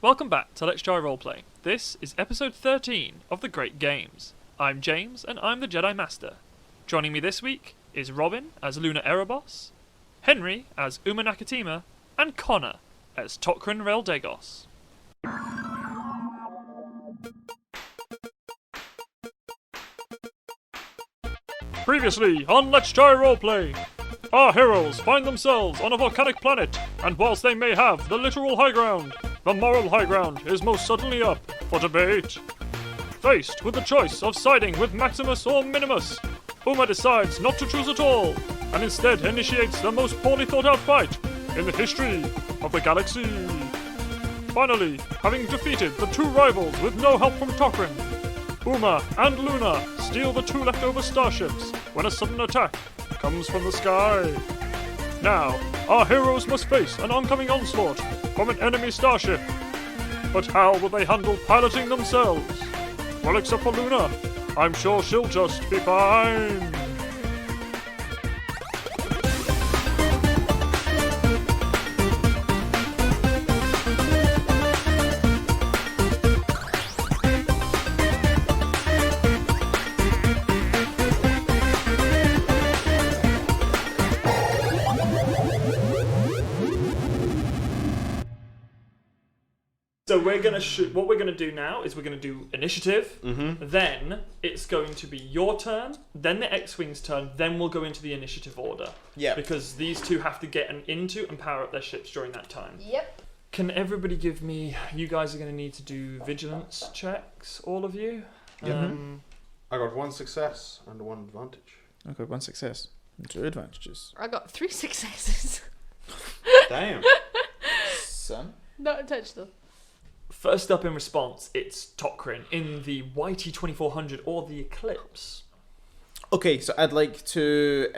Welcome back to Let's Try Roleplay. This is episode 13 of The Great Games. I'm James, and I'm the Jedi Master. Joining me this week is Robin as Luna Erebos, Henry as Uma Nakatima, and Connor as Tok'ran Reldegos. Previously on Let's Try Roleplay, our heroes find themselves on a volcanic planet, and whilst they may have the literal high ground, the moral high ground is most certainly up for debate. Faced with the choice of siding with Maximus or Minimus, Uma decides not to choose at all, and instead initiates the most poorly thought out fight in the history of the galaxy. Finally, having defeated the two rivals with no help from Tok'ran, Uma and Luna steal the two leftover starships when a sudden attack comes from the sky. Now, our heroes must face an oncoming onslaught from an enemy starship. But how will they handle piloting themselves? Well, except for Luna, I'm sure she'll just be fine. So we're gonna what we're gonna do now is we're gonna do initiative. Then it's going to be your turn, then the X-Wing's turn, then we'll go into the initiative order. Yeah. Because these two have to get into and power up their ships during that time. Yep. Can everybody give me? You guys are gonna need to do vigilance checks, all of you. Yep. I got one success and one advantage. I got one success and two advantages. I got 3 successes. Damn. Son. Not touch them. First up in response, it's Tok'ran in the YT-2400 or the Eclipse. Okay, so I'd like to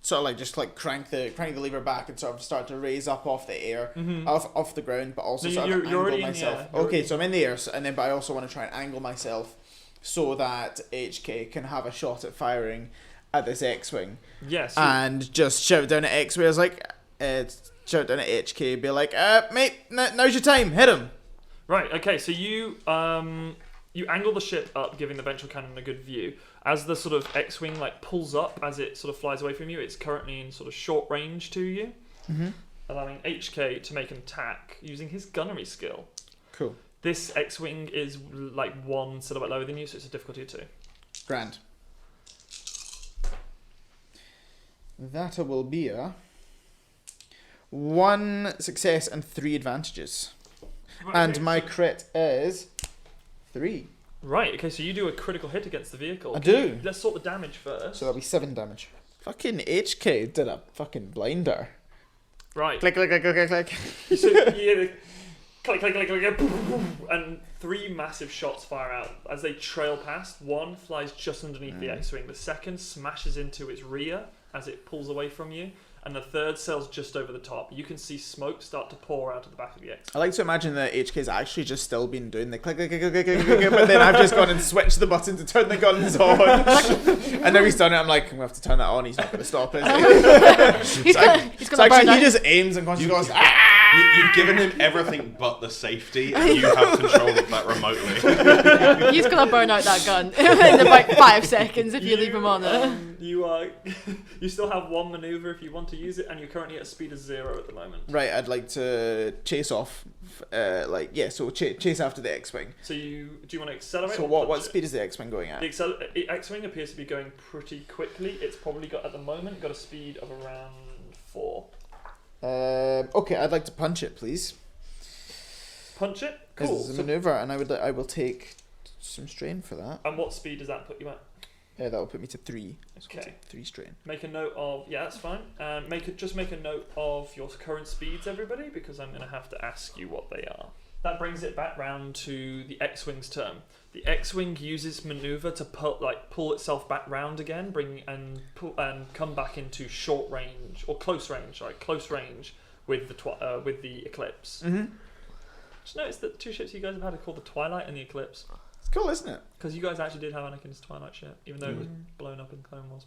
sort of like just like crank the lever back and sort of start to raise up off the air, off the ground, but also No, sort of you're angle already myself. Okay, so I'm in the air, and then but I also want to try and angle myself so that HK can have a shot at firing at this X-wing. Yes. And just shout down at X-wing. I was like, shout down at HK, be like, mate, now's your time, hit him. Right, okay, so you angle the ship up, giving the ventral cannon a good view. As the sort of X-Wing like pulls up, as it sort of flies away from you, it's currently in sort of short range to you, allowing HK to make an attack using his gunnery skill. Cool. This X-Wing is like one silhouette lower than you, so it's a difficulty of 2. Grand. That will be a 1 success and 3 advantages. Right, And okay, my so- crit is 3. Right, okay, so you do a critical hit against the vehicle. I do. Let's sort the damage first. So that'll be 7 damage. Fucking HK did a fucking blinder. Right. Click, click, click, click, click. So you hear the click, click, click, click, and 3 massive shots fire out. As they trail past, one flies just underneath the X-Wing. The second smashes into its rear as it pulls away from you. And the third sails just over the top. You can see smoke start to pour out of the back of the X. I like to imagine that HK's actually just still been doing the click, click, click, click, click, click, click, but then I've just gone and switched the button to turn the guns on. And now he's done it, I'm like, I'm going to have to turn that on, he's not going to stop, is he? He's gonna So burn actually, out. he just aims and goes, You've given him everything but the safety, and you have control of that remotely. He's gonna burn out that gun in about 5 seconds if you leave him on it. You still have 1 maneuver if you want to use it, and you're currently at a speed of 0 at the moment. Right, I'd like to chase off, chase after the X-Wing. So do you want to accelerate? So or what punch it? speed is the X-Wing going at? The X-Wing appears to be going pretty quickly. It's probably got, at the moment, got a speed of around 4. Okay, I'd like to punch it, please. Punch it? Because Cool. it's a So- maneuver, and I will take some strain for that. and what speed does that put you at? That will put me to 3. So I'll Okay. take 3 strain. Make a note of, yeah, that's fine. Just make a note of your current speeds, everybody, because I'm going to have to ask you what they are. That brings it back round to the X-Wing's turn. The X-Wing uses maneuver to pull itself back round again, and come back into short range or close range with the Eclipse. Just notice that 2 ships you guys have had are called the Twilight and the Eclipse. It's cool, isn't it? Because you guys actually did have Anakin's Twilight ship, even though it was blown up in Clone Wars.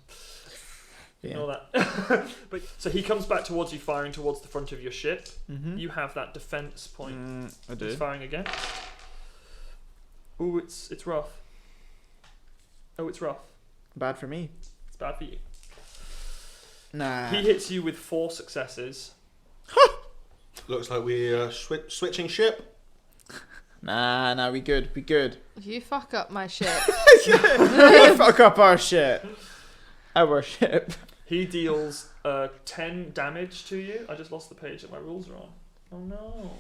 Ignore that. But so he comes back towards you, firing towards the front of your ship. Mm-hmm. You have that defense point. I do. He's firing again. Ooh, it's rough. Oh, it's rough. Bad for me. It's bad for you. Nah. He hits you with 4 successes. Looks like we're switching ship. Nah, we good. If you fuck up my shit, Fuck up our shit. Our ship. He deals 10 damage to you. I just lost the page that my rules are on. Oh no.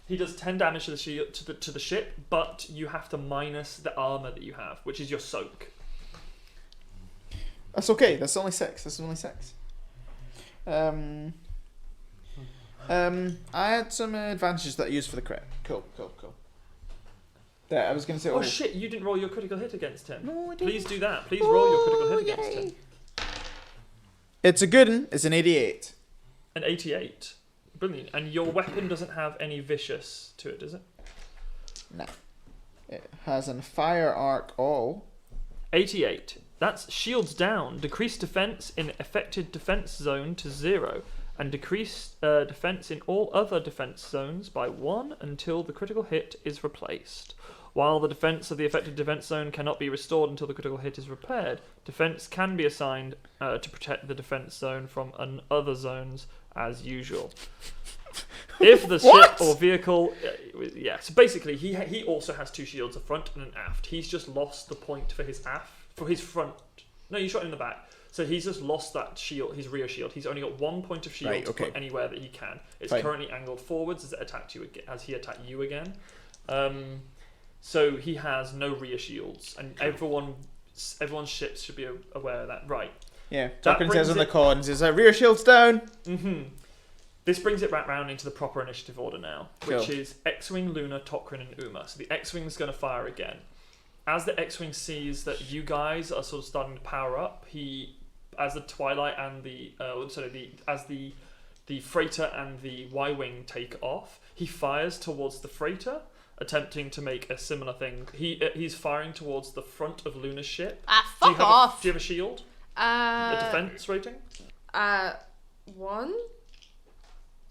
He does 10 damage to the shield, to the ship, but you have to minus the armor that you have, which is your soak. That's okay. That's only 6. I had some advantages that I used for the crit. Cool. There, I was going to say... Oh shit, you didn't roll your critical hit against him. No, I didn't. Please do that. Please roll your critical hit against him. It's a good one. It's an 88. An 88. Brilliant. And your weapon doesn't have any vicious to it, does it? No. It has a fire arc. 88. That's shields down. Decreased defense in affected defense zone to 0. And decreased defense in all other defense zones by 1 until the critical hit is replaced. While the defense of the affected defense zone cannot be restored until the critical hit is repaired, defense can be assigned to protect the defense zone from other zones as usual. If the ship or vehicle... so basically, he also has 2 shields, a front and an aft. He's just lost the point for his aft, for his front. No, you shot him in the back. So he's just lost that shield, his rear shield. He's only got 1 point of shield to put anywhere that he can. It's currently angled forwards as it attacked you again, as he attacked you again. So he has no rear shields, and everyone's ships should be aware of that. Right. Yeah. Tokrin says on the cons, is rear shields down? Mm-hmm. This brings it back round into the proper initiative order now, which is X-Wing, Luna, Tokrin, and Uma. So the X-Wing is going to fire again. As the X-Wing sees that you guys are sort of starting to power up, as the Twilight and as the freighter and the Y-Wing take off, he fires towards the freighter, attempting to make a similar thing. He's firing towards the front of Luna's ship. Fuck off. Do you have a shield? A defense rating? 1.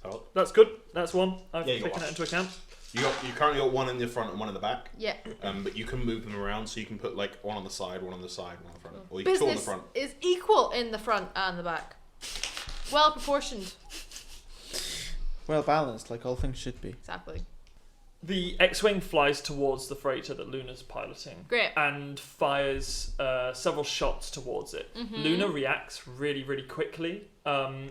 Oh. That's good. That's 1. I've Yeah, you got taken one. that into account. You currently got 1 in the front and 1 in the back. Yeah. But you can move them around, so you can put like 1 on the side, 1 on the side, 1 on the front, or you can 2 on the Business front. is equal in the front and the back. Well proportioned. Well balanced, like all things should be. Exactly. The X-Wing flies towards the freighter that Luna's piloting. Great. And fires several shots towards it. Mm-hmm. Luna reacts really, really quickly and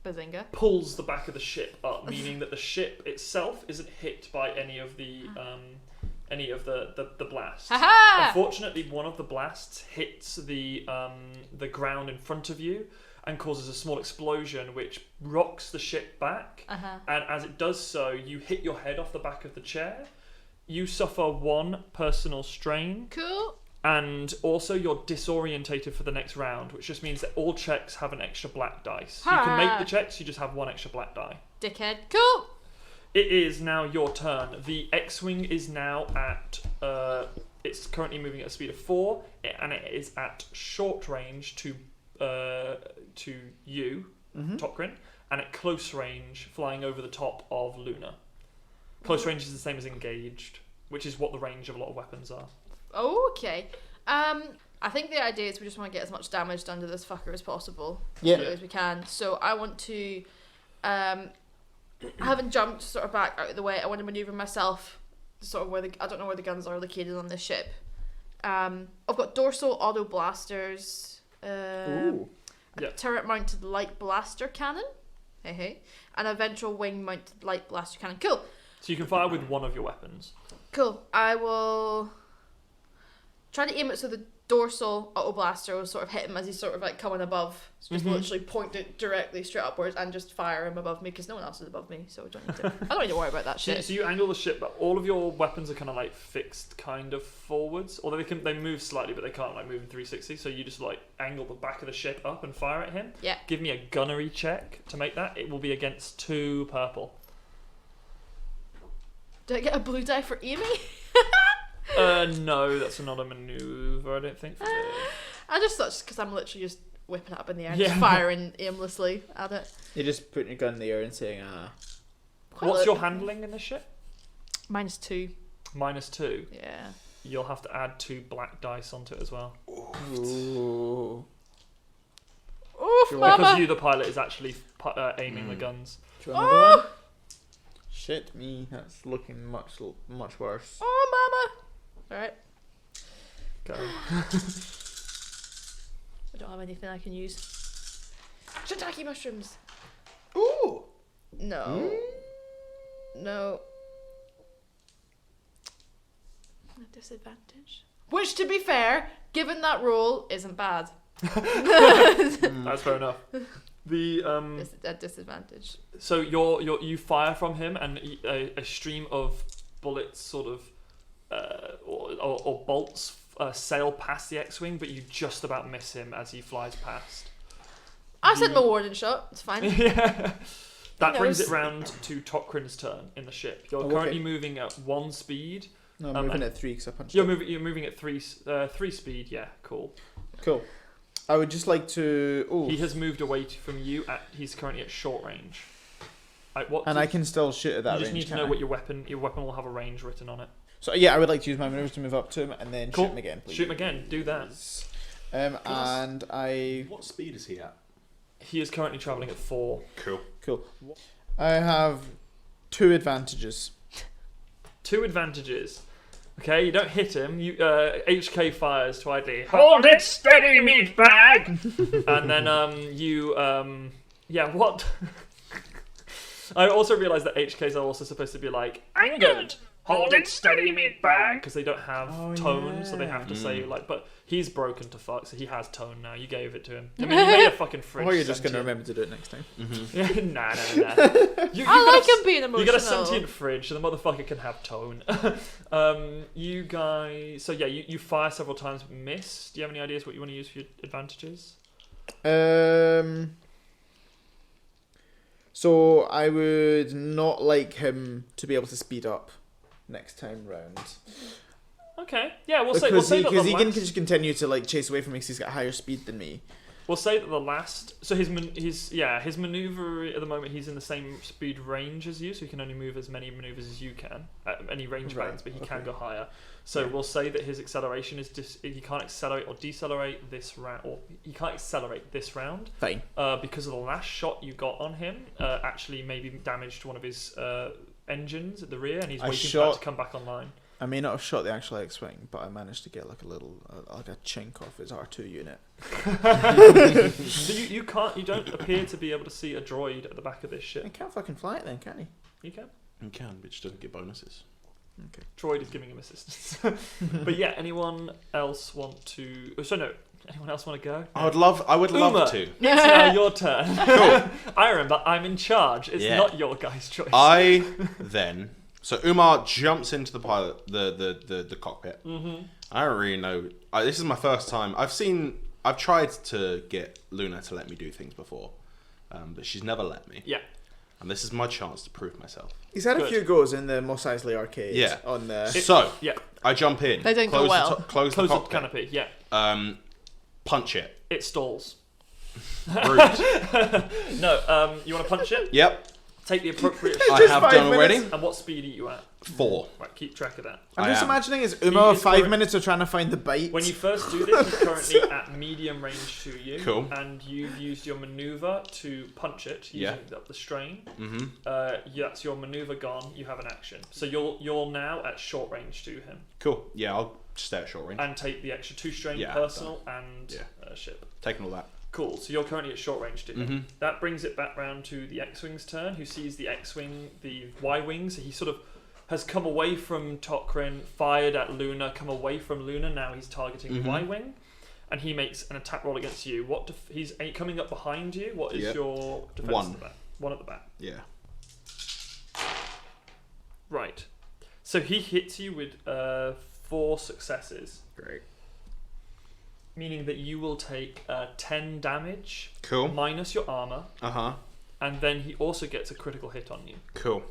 Bazinga. pulls the back of the ship up, meaning that the ship itself isn't hit by any of the blasts. Ha-ha! Unfortunately, one of the blasts hits the ground in front of you and causes a small explosion which rocks the ship back. And as it does so, you hit your head off the back of the chair. You suffer 1 personal strain. Cool. And also you're disorientated for the next round, which just means that all checks have an extra black dice. You can make the checks, you just have 1 extra black die. Dickhead. Cool. It is now your turn. The X-Wing is now at... it's currently moving at a speed of 4, and it is at short range to you, Tokrin, and at close range, flying over the top of Luna. Close range is the same as engaged, which is what the range of a lot of weapons are. Okay. I think the idea is we just want to get as much damage done to this fucker as possible. As we can. So I want to, having jumped sort of back out of the way, I want to maneuver myself sort of I don't know where the guns are located on this ship. I've got dorsal auto blasters, a turret mounted light blaster cannon, and a ventral wing mounted light blaster cannon. Cool. So you can fire with 1 of your weapons. Cool. I will try to aim it so the dorsal auto blaster will sort of hit him as he's sort of like coming above. So just literally point it directly straight upwards and just fire him above me because no one else is above me, so I don't need to worry about that shit. So you angle the ship, but all of your weapons are kind of like fixed kind of forwards. Although they move slightly, but they can't like move in 360. So you just like angle the back of the ship up and fire at him. Yeah. Give me a gunnery check to make that. It will be against 2 purple. Do I get a blue die for aiming? No, that's not a maneuver, I don't think. For this. I just thought, because I'm literally just whipping it up in the air and Yeah. just firing aimlessly at it. You're just putting your gun in the air and saying, What's your handling in this ship? -2. -2. Yeah. You'll have to add 2 black dice onto it as well. Ooh. Oof, Sure. mama. Because you, the pilot, is actually aiming the guns. Do you want another one? Shit me, that's looking much worse. Oh, mama. Alright. Go. I don't have anything I can use. Shiitake mushrooms. Ooh! No. No. A disadvantage. Which, to be fair, given that roll, isn't bad. That's fair enough. The A disadvantage. so you fire from him, and a stream of bullets sort of or bolts sail past the X-wing, but you just about miss him as he flies past. I said my warning shot. It's fine. Yeah. That He brings knows. it round to Tokrin's turn in the ship. You're Oh, currently okay. moving at 1 speed. No, I'm moving at 3 because I punched You're it. moving at 3 speed. Yeah, cool. Cool. I would just like to... Ooh. He has moved away from you. He's currently at short range. I can still shoot at that You range, just need to can't know I? what your weapon will have a range written on it. So yeah, I would like to use my maneuvers to move up to him and then Cool. shoot him again, please. Shoot him again. Do that. And I... What speed is he at? He is currently travelling at 4. Cool. Cool. I have 2 advantages. 2 advantages. Okay, you don't hit him. You HK fires twice. Hold it steady, meatbag. And then yeah, what? I also realised that HKs are also supposed to be like angered. Hold it steady, meatbag. Because they don't have tone, so they have to say like. But he's broken to fuck, so he has tone now. You gave it to him. I mean, you made a fucking fridge. Or you're just going to sentient. remember to do it next time. Yeah, nah. You I got like a- him being emotional. You got a sentient fridge, so the motherfucker can have tone. You guys... So yeah, you fire several times, but miss. Do you have any ideas what you want to use for your advantages? So I would not like him to be able to speed up next time round. Okay. Yeah, we'll say Because that he the can last... just continue to like chase away from me because he's got higher speed than me. We'll say that the last... So his maneuver at the moment, he's in the same speed range as you, so he can only move as many maneuvers as you can at any range Right, bands, but he okay. can go higher. So we'll say that his acceleration is he can't accelerate or decelerate this round, or he can't accelerate this round. Fine. Because of the last shot you got on him, actually maybe damaged one of his engines at the rear, and he's waiting for that to come back online. I may not have shot the actual X-wing, but I managed to get like a little, like a chink off his R2 unit. So you don't appear to be able to see a droid at the back of this He ship. can't fucking fly it then, can he? You can. You can, but just doesn't get bonuses. Okay. Droid is giving him assistance. But yeah, anyone else want to? Oh, so no, anyone else want to go? I would love Uma, to. It's now your turn. Cool. I remember I'm in charge. It's Yeah. not your guy's choice. I then so Umar jumps into the pilot the cockpit. Mm-hmm. I don't really know. This is my first time. I've tried to get Luna to let me do things before, but she's never let me. Yeah. And this is my chance to prove myself. He's had a Good. few goes in the Mos Eisley arcade. Yeah. On the. So Yeah. I jump in. They didn't go close well. Close the Close the cockpit. canopy. Yeah. Punch it. It stalls. Rude. No. You want to punch it? Yep. Take the appropriate. I Just have 5 done already. minutes. And what speed are you at? 4. Right. Keep track of that. I'm I just am. imagining it's He Uma is 5 current- minutes of trying to find the bite. When you first do this, he's currently at medium range to you. Cool. And you've used your maneuver to punch it using up the strain. Mm-hmm. That's your maneuver gone. You have an action. So you're now at short range to him. Cool. Yeah, I'll stay at short range. And take the extra 2 strain Yeah, personal and Yeah. ship. Taking all that. Cool. So you're currently at short range to him. Mhm. That brings it back round to the X-wing's turn, who sees the X-wing, the Y-wing. So he sort of has come away from Tokrin, fired at Luna, come away from Luna. Now he's targeting the Mhm. Y-wing, and he makes an attack roll against you. He's coming up behind you. What is Yep. your defense 1. at the back? 1 at the back. Yeah. Right. So he hits you with 4 successes, Great. meaning that you will take 10 damage Cool. minus your armor, Uh-huh. and then he also gets a critical hit on you. Cool.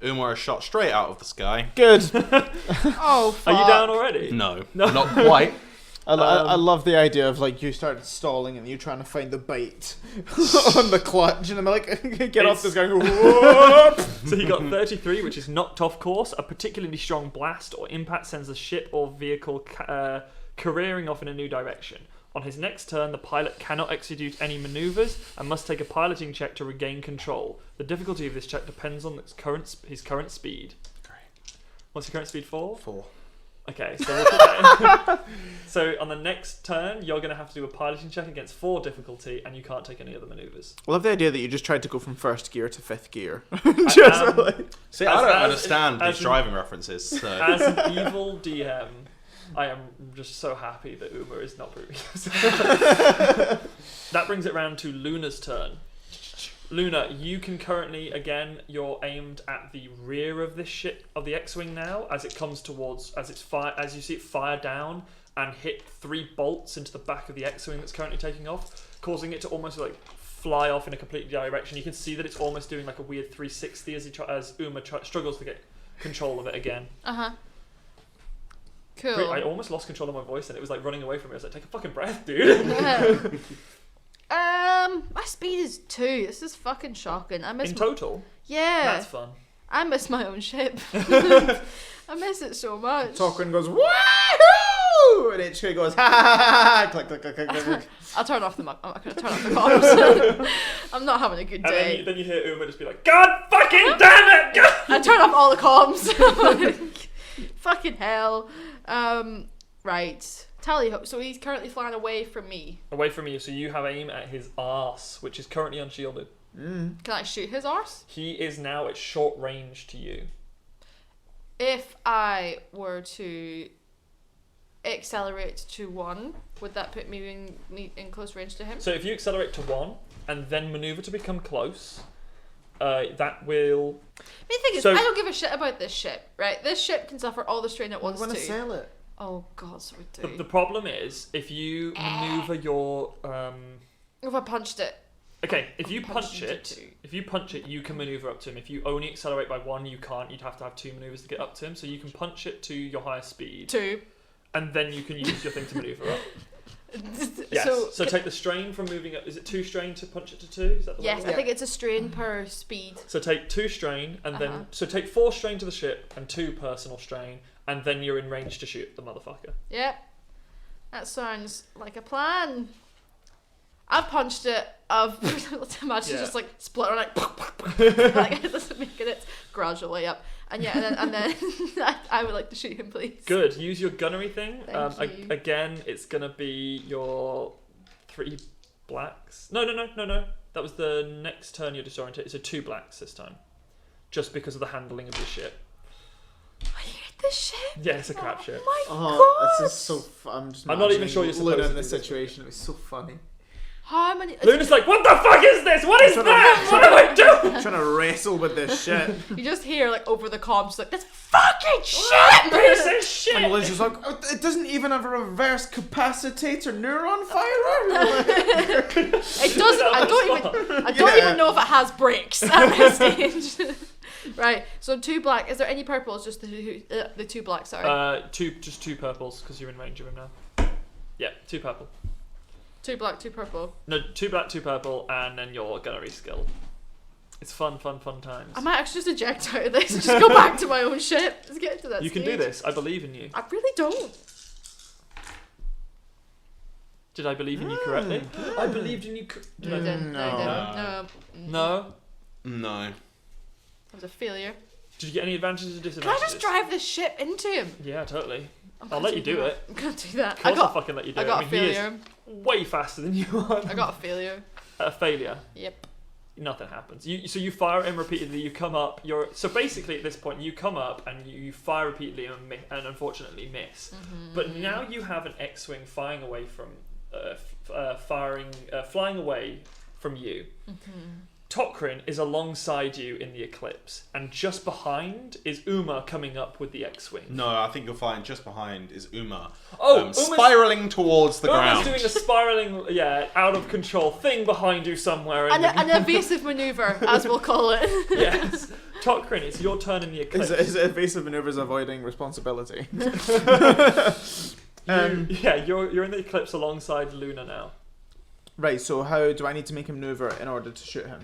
Umar is shot straight out of the sky. Good. Oh, fuck. Are you down already? No, not quite. I love the idea of like you started stalling and you trying to find the bait on the clutch, and I'm like, get off this guy. Whoop. So he got 33, which is knocked off course. A particularly strong blast or impact sends the ship or vehicle careering off in a new direction. On his next turn, the pilot cannot execute any maneuvers and must take a piloting check to regain control. The difficulty of this check depends on his current speed. Great. What's your current speed for? 4. Okay, so we'll put that in. So on the next turn, you're going to have to do a piloting check against 4 difficulty, and you can't take any other maneuvers. I love the idea that you just tried to go from first gear to 5th gear. See, I don't understand these driving references. So. As an evil DM, I am just so happy that Uma is not proving That brings it round to Luna's turn. Luna, you can currently, again, you're aimed at the rear of this ship, of the X-Wing now, as it comes towards, as you see it fire down and hit 3 bolts into the back of the X-Wing that's currently taking off, causing it to almost like fly off in a complete direction. You can see that it's almost doing like a weird 360 as Uma struggles to get control of it again. Uh-huh. Cool. I almost lost control of my voice and it was like running away from me. I was like, take a fucking breath, dude. My speed is 2. This is fucking shocking. I miss In total? Yeah. That's fun. I miss my own ship. I miss it so much. Talking goes woohoo, and HK goes ha ha ha ha. Click click click click click. I'll turn off the I'm not gonna turn off the comms. I'm not having a good And day. then you hear Uma just be like, God fucking damn it! God! I turn off all the comms. Fucking hell. Right. Tally ho. So he's currently flying away from me. Away from you, so you have aim at his arse, which is currently unshielded. Can I shoot his arse? He is now at short range to you. If I were to accelerate to 1, would that put me in close range to him? So if you accelerate to 1 and then maneuver to become close, that will... The thing is, I don't give a shit about this ship, right? This ship can suffer all the strain it wants to. I want to sell it. Oh god, so we do. The problem is, if you maneuver your... If I punched it. Okay, if you punch it, you can maneuver up to him. If you only accelerate by 1, you can't. You'd have to have 2 maneuvers to get up to him. So you can punch it to your highest speed. 2. And then you can use your thing to maneuver up. Yes. So take the strain from moving up. Is it 2 strain to punch it to 2? Is that the yes, way? I think it's a strain per speed. So take 2 strain and then take 4 strain to the ship and 2 personal strain, and then you're in range to shoot the motherfucker. Yep. That sounds like a plan. I've punched it. Imagine just like splitter like it's making it gradually up. And yeah, and then I would like to shoot him, please. Good. Use your gunnery thing. Thank you. Again, it's gonna be your 3 blacks. No. That was the next turn you're disoriented. So 2 blacks this time, just because of the handling of your ship. I hate this ship. Yeah, it's a crap ship. Oh my god. This is so fun. I'm not even sure you're supposed Luna to in do this this. situation. It was so funny. How many? Luna's like, what the fuck is this? What is that? What am I doing? Trying to wrestle with this shit. You just hear like over the comms like this fucking shit. Piece of shit. And Lynn's just like, oh, it doesn't even have a reverse capacitator neuron firer. It doesn't. I don't even know if it has brakes at this stage. Right. So 2 black. Is there any purples? Just the 2 black. Sorry. Just 2 purples because you're in range of him now. Yeah, 2 purple. 2 black, 2 purple. No, 2 black, 2 purple, and then your gunnery skill. It's fun times. I might actually just eject out of this and just go back to my own ship. Let's get to that. You can do this. I believe in you. I really don't. Did I believe in you correctly? I believed in you. No, I didn't. No. No. No. That was a failure. Did you get any advantages or Can I disadvantages? just drive this ship into him? Yeah, totally. I'm I'll gonna let you do it. I'm gonna do that. Of course I'll fucking let you do I it. got I a mean, he failure. is way faster than you are. I got a failure. A failure. Yep. Nothing happens. So you fire at him repeatedly. You come up. So basically at this point you come up and you fire repeatedly and unfortunately miss. Mm-hmm. But now you have an X-wing flying away from flying away from you. Mm-hmm. Tokrin is alongside you in the eclipse, and just behind is Uma coming up with the X-wing. No, I think you'll find just behind is Uma. Oh, spiraling towards the ground. Uma's doing a spiraling, out of control thing behind you somewhere. An evasive maneuver, as we'll call it. Yes. Tokrin, it's your turn in the eclipse. Is it evasive maneuvers avoiding responsibility? You're in the eclipse alongside Luna now. Right, so how do I need to make him maneuver in order to shoot him?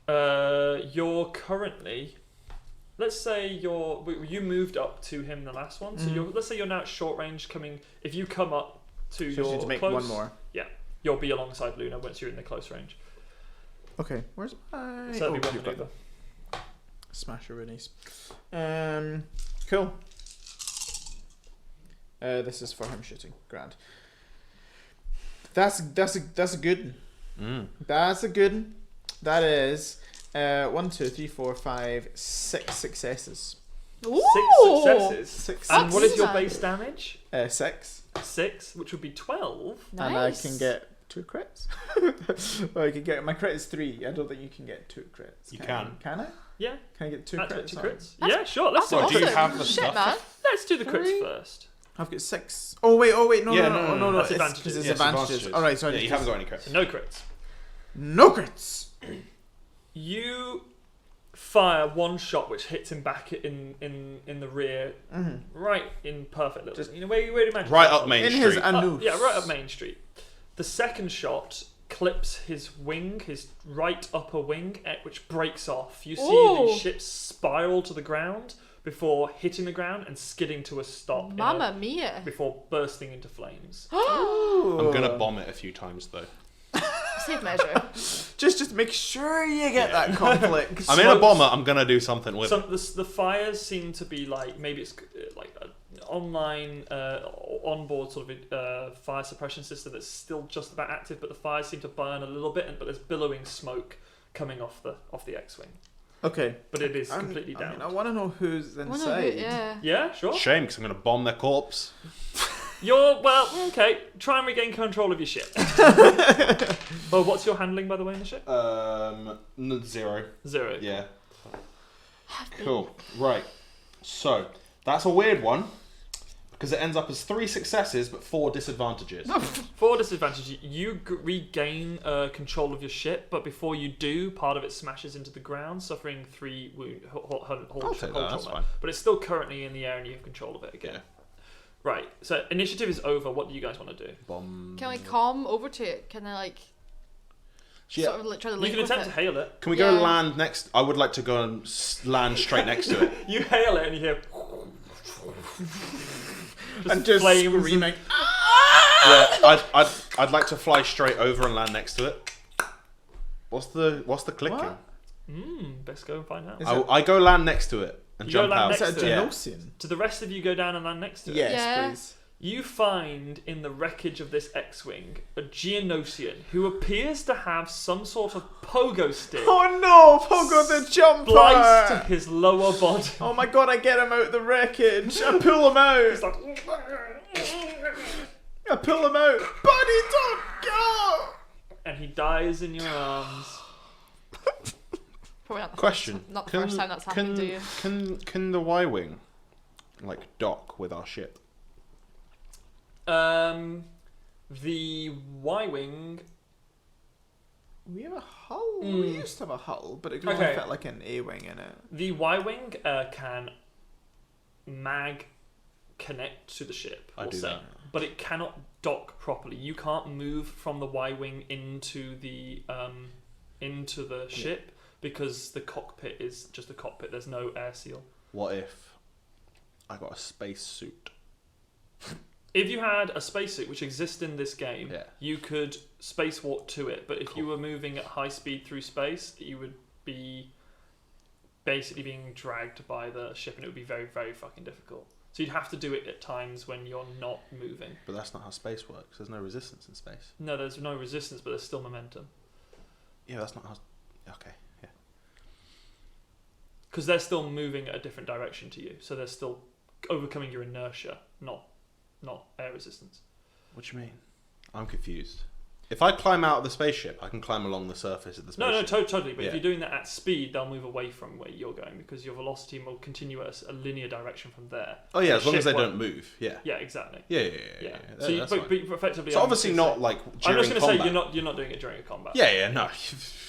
You're currently... Let's say you moved up to him the last one, so let's say you're now at short range coming... If you come up to So I your need to make close... one more. Yeah, you'll be alongside Luna once you're in the close range. Okay, where's my... So that'll be one you've got maneuver. Smasher Roonies. Cool. This is for him shooting. Grand. That's a good one. That's a good one. That is 1, 2, 3, 4, 5, 6 successes. Ooh. 6 successes. 6. And what is your Excellent. base damage? 6. 6, which would be 12. Nice. And I can get 2 crits. Well, I can get my crit is 3. I don't think you can get 2 crits. You can. Can I? Yeah. Can I get 2 That's crits? 2 on? crits. Yeah, sure. Let's That's do it. awesome. Do you have the Shit, stuff? man. Let's do the crits 3. first. I've got 6. Oh wait, no, Yeah, no. That's It's advantages. because it's Yes, advantages. All right, so I yeah, just you haven't got any crits. So no crits. no crits. You fire one shot which hits him back in the rear, right in perfect little. Just- where you imagine Right that up from. Main In Street. his anus. Yeah, right up Main Street. The second shot clips his wing, his right upper wing, which breaks off. You see Ooh. the ship spiral to the ground before hitting the ground and skidding to a stop. Mamma mia. Before bursting into flames. I'm gonna bomb it a few times though. Safe measure. Just make sure you get that conflict. I'm in a bomber. I'm gonna do something with it. The fires seem to be like, maybe it's like an online onboard sort of fire suppression system that's still just about active, but the fires seem to burn a little bit, but there's billowing smoke coming off the X-wing. Okay. But it is completely down. I want to know who's inside. Yeah, sure. Shame, because I'm gonna bomb their corpse. Okay. Try and regain control of your ship. Well, what's your handling, by the way, in the ship? 0. 0. Yeah. Cool. Right. So that's a weird one because it ends up as 3 successes but 4 disadvantages. 4 disadvantages. You regain control of your ship, but before you do, part of it smashes into the ground, suffering 3 wound. I'll take that. That's fine. But it's still currently in the air, and you have control of it again. Yeah. Right. So initiative is over. What do you guys want to do? Bomb. Can we calm over to it? Can I like Yeah. sort of like, try to You link can with attempt it? to hail it. Can we go Yeah. land next? I would like to go and land straight next to it. You hail it, and you hear. And just flames. screaming. Yeah, I'd like to fly straight over and land next to it. What's the clicking? What? Best go and find out. Is I go land next to it and You go jump land out. next Is that a to it. Genosian? Do the rest of you go down and land next to it? Yes, Yeah. please. You find in the wreckage of this X-Wing a Geonosian who appears to have some sort of pogo stick Oh no, Pogo the jumper! spliced to his lower body. Oh my god, I get him out the wreckage. I pull him out. It's like, I pull him out. Buddy, don't go! and he dies in your arms. Probably not the Question: First, not the first time that's happened to you. Can the Y-wing like dock with our ship? The Y-wing. We have a hull. We used to have a hull, but it could Okay. only fit like an A-wing in it. The Y-wing can mag connect to the ship. I we'll do say. that. But it cannot dock properly. You can't move from the Y-wing into the ship because the cockpit is just a cockpit. There's no air seal. What if I got a space suit? If you had a spacesuit, which exists in this game, Yeah. you could spacewalk to it. But if you were moving at high speed through space, you would be basically being dragged by the ship, and it would be very, very fucking difficult. So you'd have to do it at times when you're not moving. But that's not how space works. There's no resistance in space. No, there's no resistance, but there's still momentum. Yeah, that's not how. Okay. Yeah. Because they're still moving at a different direction to you. So they're still overcoming your inertia, not air resistance. What do you mean? I'm confused. If I climb out of the spaceship, I can climb along the surface of the spaceship. No, totally. But Yeah. if you're doing that at speed, they'll move away from where you're going because your velocity will continue a linear direction from there. Oh yeah, The as long as ship they won't. don't move. Yeah. Yeah, exactly. Yeah. So, you, That's but, fine. but effectively, So I'm obviously just not gonna like say, during I'm just going to say combat. you're not doing it during a combat. Yeah, no.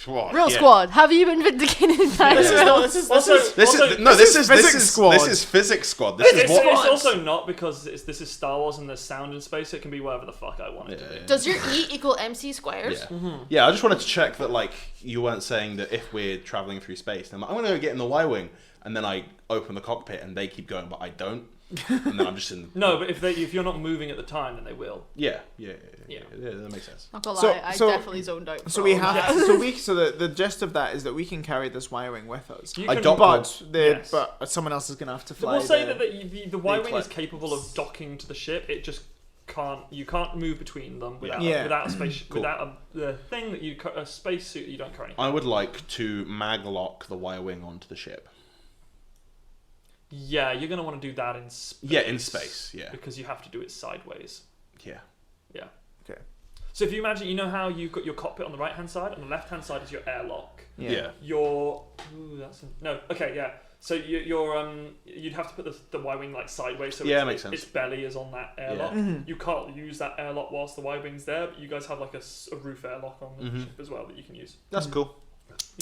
What? Real Yeah. squad, have you been vindicated? This is Physics squad. This is what. It's also not because this is Star Wars and there's sound in space. It can be whatever the fuck I want it to be. Does your E equal MC squares? Yeah. Yeah, I just wanted to check that like you weren't saying that if we're traveling through space, then I'm going to go get in the Y-wing, and then I open the cockpit and they keep going, but I don't, and then I'm just in. No, but if you're not moving at the time, then they will. Yeah, that makes sense. Not gonna So- lie, I so- definitely zoned out. So we for all have. that. So the gist of that is that we can carry this Y-wing with us. You I can- don't- But Yes. someone else is gonna have to fly. We'll say the- that the Y-wing is clip. capable of docking to the ship. It just you can't move between them without Yeah. without a space Cool. without a thing that a space suit that you don't currently. I would like to maglock the Y-wing onto the ship. Yeah, you're gonna want to do that in space. Yeah, in space. Yeah, because you have to do it sideways. yeah. Yeah. Okay. So if you imagine, you know how you've got your cockpit on the right hand side, and the left hand side is your airlock. Yeah. Okay, yeah. So you'd have to put the Y-wing like sideways, so Yeah, makes sense. its belly is on that airlock. Mhm. You can't use that airlock whilst the Y-wing's there, but you guys have like a roof airlock on the Mhm. ship as well that you can use. That's cool.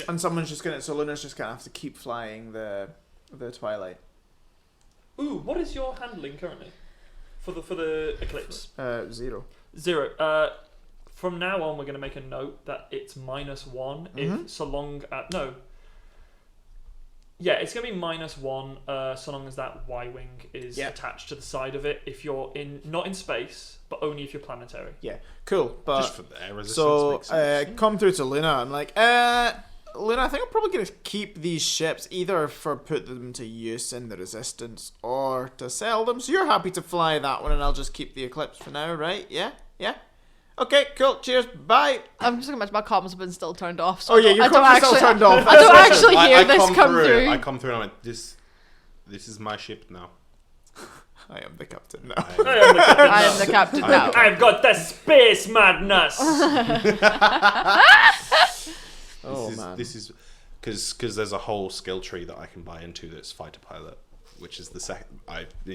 And someone's just gonna. So Luna's just gonna have to keep flying the Twilight. Ooh, what is your handling currently for the Eclipse? 0. 0. From now on, we're going to make a note that it's -1 Mhm. if so long no. Yeah, it's going to be -1 so long as that Y-wing is Yeah. attached to the side of it. If you're not in space, but only if you're planetary. Yeah. Cool. But Just for the air resistance. so makes sense. come through to Luna. I'm like, Luna, I think I'm probably gonna keep these ships either for put them to use in the Resistance or to sell them. So you're happy to fly that one, and I'll just keep the Eclipse for now, right? Yeah. Okay, cool. Cheers. Bye. I'm just gonna imagine my comms have been still turned off. So Oh yeah, I your don't comms are still actually, turned off. I don't actually hear this come through. I come through and I'm like, this is my ship now. I am the captain now. I am the captain now. I've got the space madness. Oh man. This is because there's a whole skill tree that I can buy into that's fighter pilot, which is the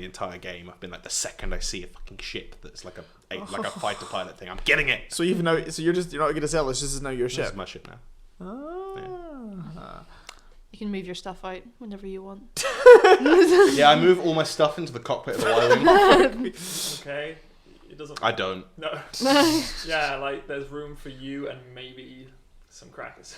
entire game. I've been like, the second I see a fucking ship that's like a fighter pilot thing, I'm getting it. So you're not gonna sell this. This is now your This ship. is my ship now. You can move your stuff out whenever you want. Yeah, I move all my stuff into the cockpit of the Y-wing. Okay, it doesn't. I don't. No. Yeah, like there's room for you and maybe some crackers.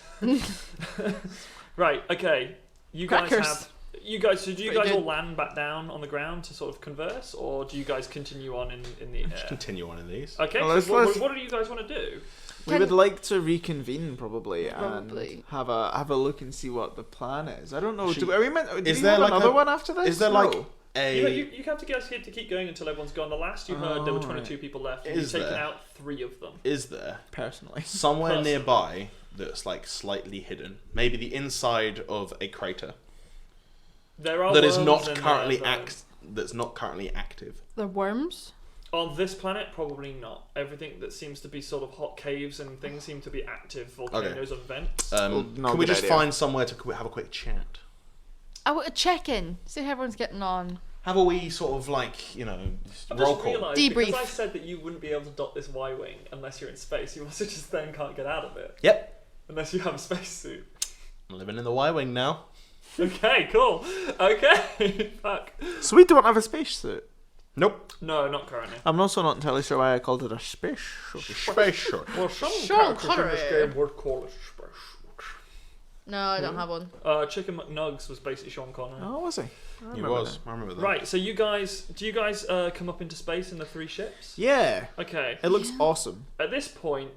Right. Okay. You guys Crackers. have. You guys. So do you Pretty guys all good. land back down on the ground to sort of converse, or do you guys continue on in the air? Continue on in these. Okay. Well, so what do you guys want to do? We would like to reconvene probably, Probably. and have a look and see what the plan is. I don't know. Actually, Are we meant? Do is we there have like another a- one after this? Is there No. like a? You have to guys here to keep going until everyone's gone. The last you heard, there were 22 people left. And Is you've taken there? out 3 of them. Is there personally? somewhere Personally. nearby that's like slightly hidden? Maybe the inside of a crater There are that is worms not in currently there, though. That's not currently active. The worms? On this planet, probably not. Everything that seems to be sort of hot caves and things seem to be active volcanoes and vents. Well, not a Can we good just idea. find somewhere to have a quick chat? I want to check in, see how everyone's getting on. Have a wee sort of like, I've roll just call. realised, Debrief. because I said that you wouldn't be able to dot this Y-wing unless you're in space, you also just then can't get out of it. Yep. Unless you have a spacesuit. I'm living in the Y-wing now. Okay, cool. Okay. Fuck. So we don't have a spacesuit. Nope. No, not currently. I'm also not entirely sure why I called it a space. Special. Well, some Sean characters in this Connery. game would call it spacesuit. No, I don't have one. Chicken McNugs was basically Sean Connery. Oh, was he? He was. I remember that. Right, so do you guys come up into space in the 3 ships? Yeah. Okay. It looks awesome. At this point,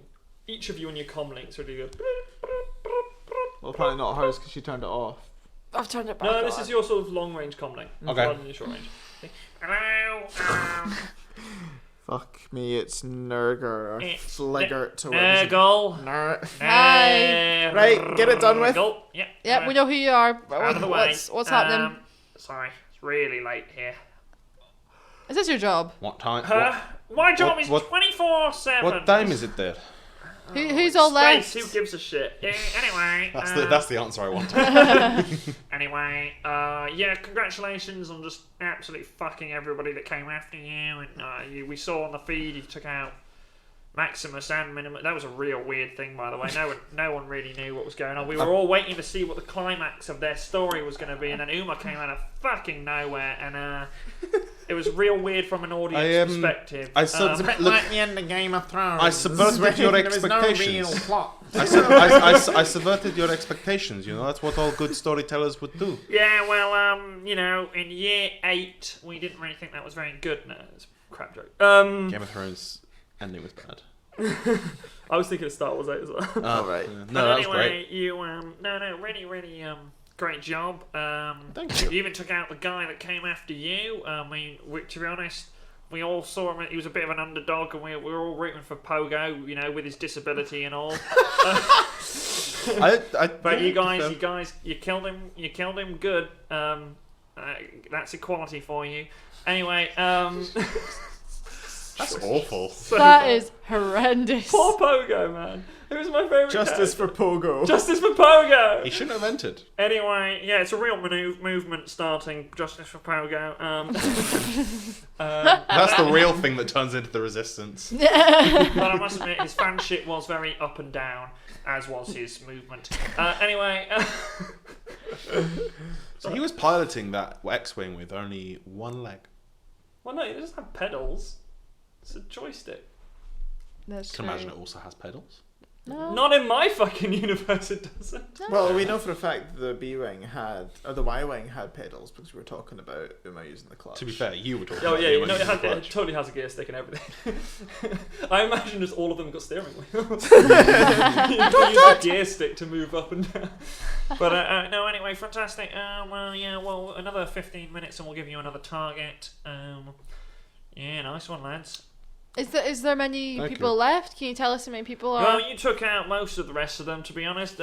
each of you and your comm links are going to go. Well, probably not hers because she turned it off. I've turned it back No, this on. is your sort of long range comm link. Okay. Rather than your short range. Hello. Fuck me, it's Nurger or It's Fliggert or Nurgle. Hi. Right, get it done with. Nurgle. Yeah. Yep, we know who you are. Out of the way. What's happening? Sorry, it's really late here. Is this your job? What time? My job is what- 24/7. What time is it there? Who's all left? Who gives a shit? Anyway. That's the answer I want. Anyway, congratulations on just absolutely fucking everybody that came after you. And we saw on the feed you took out Maximus and Minimus. That was a real weird thing, by the way. No one really knew what was going on. We were all waiting to see what the climax of their story was going to be, and then Uma came out of fucking nowhere, and it was real weird from an audience perspective. It's a bit like the end of Game of Thrones. I subverted your expectations. There was no real plot. I subverted your expectations. That's what all good storytellers would do. Yeah, well, in year 8, we didn't really think that was very good. No, it's a crap joke. Game of Thrones ending was bad. I was thinking of Star Wars 8 as well. Oh, right. No, that was great. You, really, great job. Thank you. You even took out the guy that came after you. To be honest, we all saw him. He was a bit of an underdog, and we were all rooting for Pogo, with his disability and all. But you guys, you killed him. You killed him good. That's equality for you. Anyway, That's awful. That is horrendous. Poor Pogo, man. It was my favourite Justice for Pogo. Justice for Pogo! He shouldn't have entered. Anyway, yeah, it's a real movement starting. Justice for Pogo. That's the real thing that turns into the resistance. But I must admit, his fanship was very up and down, as was his movement. Anyway... So he was piloting that X-Wing with only one leg. Well, no, it doesn't have pedals. It's a joystick. That's Can true. imagine it also has pedals. No. Not in my fucking universe, it doesn't. No. Well, we know for a fact the B-Wing or the Y-Wing had pedals because we were talking about Uma using the clutch. To be fair, you were talking Oh about yeah, it it totally has a gear stick and everything. I imagine just all of them got steering wheels. You can use a gear stick to move up and down. But no, anyway, fantastic. Well, another 15 minutes and we'll give you another target. Yeah, nice one, lads. Is there many Thank people you. left? Can you tell us how many people are? Well, you took out most of the rest of them, to be honest.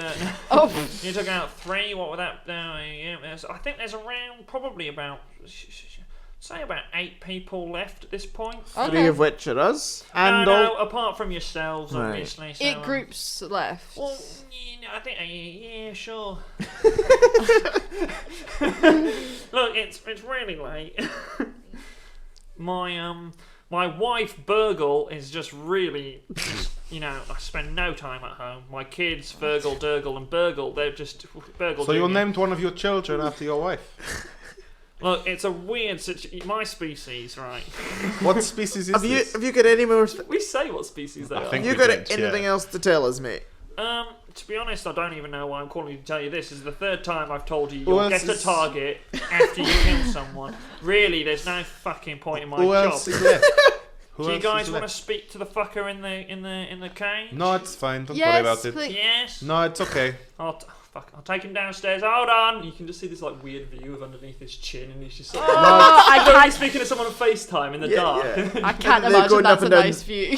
Oh. You took out 3. What were that? I think there's around probably about say about 8 people left at this point. Okay. 3 of which are us. And no, apart from yourselves, Right. obviously. So, 8 groups left. Well, I think yeah, sure. Look, it's really late. My wife Burgle is just really, I spend no time at home. My kids, Fergal, Durgle, and Burgle, they're just Burgle. So you Jr. named one of your children after your wife. Look, it's a weird situation. My species, right? What species is this? have you got any more? We say what species they I are. think You we got did, anything yeah. else to tell us, mate? To be honest, I don't even know why I'm calling you to tell you this. This is the 3rd time I've told you Who you'll else get a is- target after you kill someone. Really, there's no fucking point in my Who job. else is left? Who Do you else guys is want to left? speak to the fucker in the cage? No, it's fine. Don't Yes, worry about it. please. Yes. No, it's okay. I'll take him downstairs. Hold on. You can just see this like weird view of underneath his chin, and he's just sort of I he's can't. speaking to someone on FaceTime in the Yeah, dark. yeah. I can't They're imagine going that's up a and down. nice view.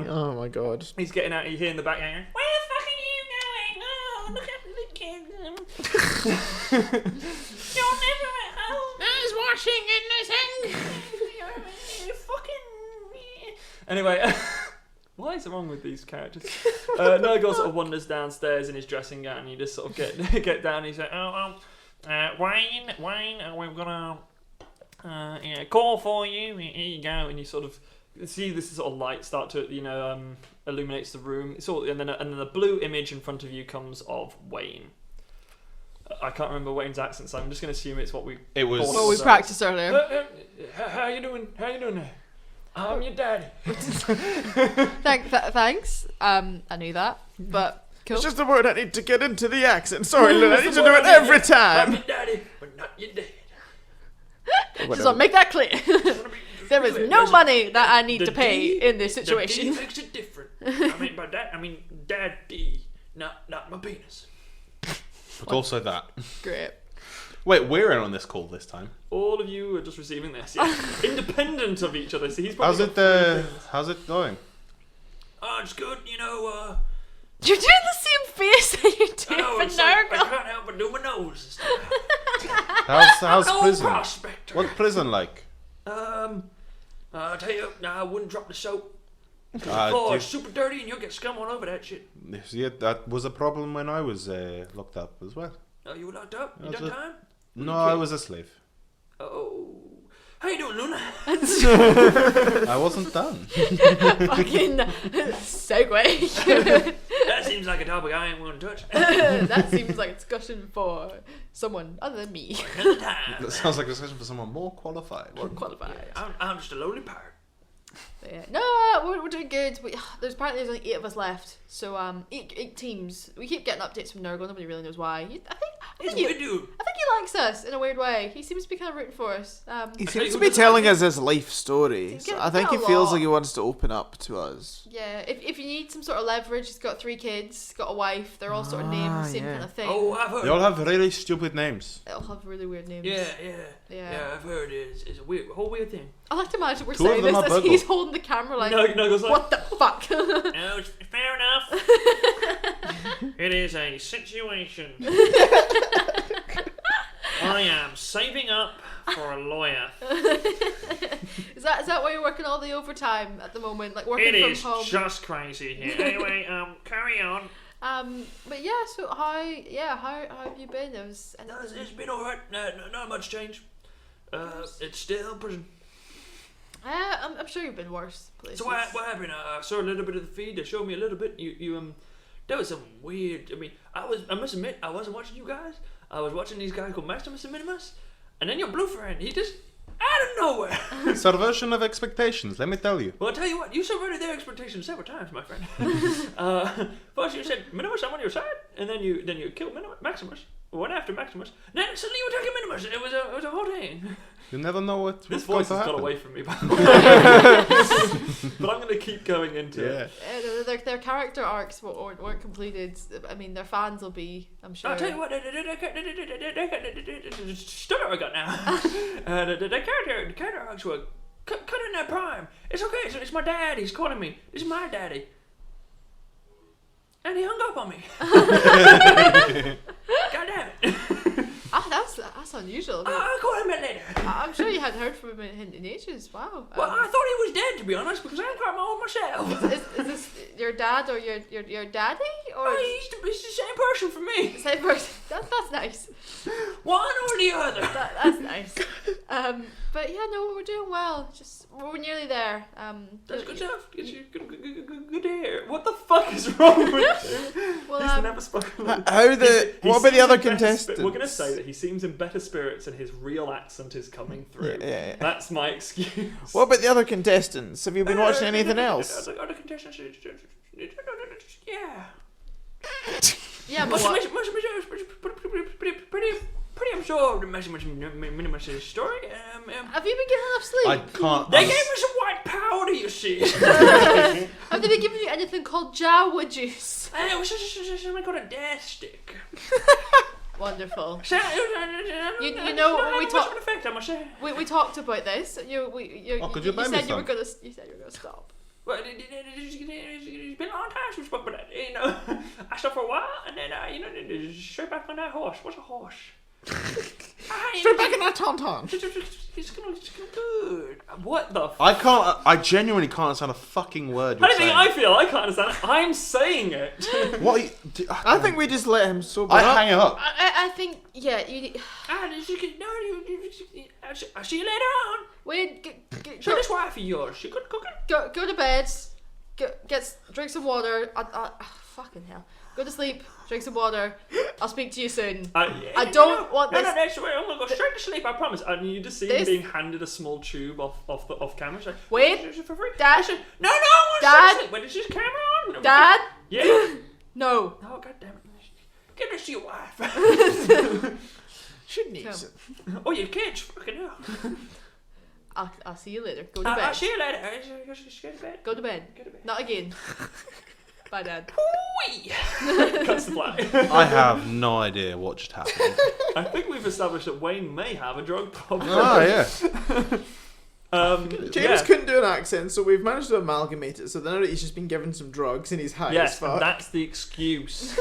Oh my god. He's getting out. You hear in the back going, "Where the fuck are you going? Oh, look at the kids. You're never at home. There's washing in the sink. Fucking. Anyway." Why is it wrong with these characters? Nurgle sort of wanders downstairs in his dressing gown, and you just sort of get down. And he's like, Wayne, we've got a call for you. Here you go. And you sort of see this sort of light start to illuminates the room. And then the blue image in front of you comes of Wayne. I can't remember Wayne's accent, so I'm just going to assume it's what we. It was. Well, we practiced earlier. How you doing? How you doing there? I'm your daddy. Thanks. I knew that, but cool. It's just a word I need to get into the accent. Sorry, Lou, I need to do it every I'm time. your daddy, but not your dad. Just want to make that clear. There is no money that I need The to pay D- in this situation. The D makes it different. I mean by that, I mean daddy, not my penis. But also that. Great. Wait, we're in on this call this time. All of you are just receiving this, yeah. Independent of each other. So he's probably How's it? How's it going? Oh, it's good, You're doing the same face that you do Oh, for it's like, I Nurgle. can't help but do my nose. How's I'm an old prison? prospector. What's prison like? I'll tell you, no, I wouldn't drop the soap. Oh, it's super dirty and you'll get scum all over that shit. Yeah, that was a problem when I was locked up as well. Oh, you were locked up? You done time? No, I was a slave. Oh. How you doing, Luna? I wasn't done. Fucking segue. That seems like a topic I ain't going to touch. That seems like a discussion for someone other than me. Another time. That sounds like a discussion for someone more qualified. More qualified. I'm just a lonely pirate. But yeah. No, we're doing good. There's only 8 of us left, so 8 teams. We keep getting updates from Nurgle. Nobody really knows why. I think he likes us in a weird way. He seems to be kind of rooting for us. He seems to be telling us his life story. So I think he a feels lot. like he wants to open up to us. Yeah, if you need some sort of leverage, he's got 3 kids, got a wife. They're all sort of named the same kind of thing. Oh, I've heard. They all have really stupid names. They all have really weird names. Yeah, I've heard it's a whole weird thing. I like to imagine we're 2 of saying them this are as he's holding the camera like, Nuggle's like, what the fuck? No, fair enough. It is a situation. I am saving up for a lawyer. Is that why you're working all the overtime at the moment? Like working It from is home? just crazy here. Anyway, carry on. But yeah, so how have you been? It's been alright. Not much change. It's still prison. I'm sure you've been worse places. So what happened? I saw a little bit of the feed. They showed me a little bit. You there was some weird. I mean, I must admit, I wasn't watching you guys. I was watching these guys called Maximus and Minimus, and then your blue friend, he just out of nowhere. Subversion of expectations, let me tell you. Well, I'll tell you what, you subverted their expectations several times, my friend. First you said, Minimus, I'm on your side, and then you killed Maximus, went after Maximus, and then suddenly you were attacking Minimus, and it was a whole thing. You never know what this going voice to has happen. got away from me, by the way. But I'm going to keep going into it. Their character arcs weren't completed. I mean, their fans will be, I'm sure. I'll tell you what, the stutter I got now. The character arcs were cut in their prime. It's okay, it's my dad, he's calling me. This is my daddy. And he hung up on me. God damn it. That's unusual. I'll call him later. I'm sure you hadn't heard from him in ages. Wow. Well, I thought he was dead, to be honest, because I'm quite my own myself. Is this your dad or your daddy? Or He's the same person for me. the same person? That's nice. One or the other. That's nice. But yeah, no, we're doing well. We're nearly there. That's good stuff. Good to hear. What the fuck is wrong with you? Well, He's never spoken like What about the other contestants? We're going to say that he seems in better spirits and his real accent is coming through. Yeah. That's my excuse. What about the other contestants? Have you been watching anything else? Other contestants, yeah. yeah, but what? Pretty absorbed in Maximus and Minimus' story. Have you been getting enough sleep? I can't. They gave me some white powder, you see. Have they been giving you anything called Jawa juice? It was something called a death stick. Wonderful. You know when we talk- an effect, I must say. We talked about this. Could you You buy me said you were some? gonna. You said you were gonna stop. Well, it's been a long time since we spoke about that. You know, I stopped for a while, and then straight back on that horse. What's a horse? Straight back in that tauntaun. It's gonna good. What the I genuinely can't understand a fucking word How you're do you saying. think I feel? I can't understand it. I'm saying it. What? I think we just let him sober I up. hang it up. I think I'll see you later on. Wait, Show this wife of yours. She good cooking. go to bed. Drink some water. Fucking hell. Go to sleep. Drink some water. I'll speak to you soon. I don't want this. No, that's right. I'm gonna go straight to sleep. I promise. And you just see him being handed a small tube off camera. She's like, Wait, for free. Dad. No, Dad. Wait, is this camera on? Dad. Yeah. No. Oh, God damn it. Give this to your wife. Shouldn't eat Come. it. Oh, your kids. Fucking hell. I'll see you later. Go to bed. I'll see you later. Go to bed. Go to bed. Go to bed. Not again. Bye, Dad. Whee! cuts the flag. I have no idea what just happened. I think we've established that Wayne may have a drug problem. Oh yeah. James couldn't do an accent, so we've managed to amalgamate it. So now that he's just been given some drugs and he's high as Yes, fuck. and that's the excuse.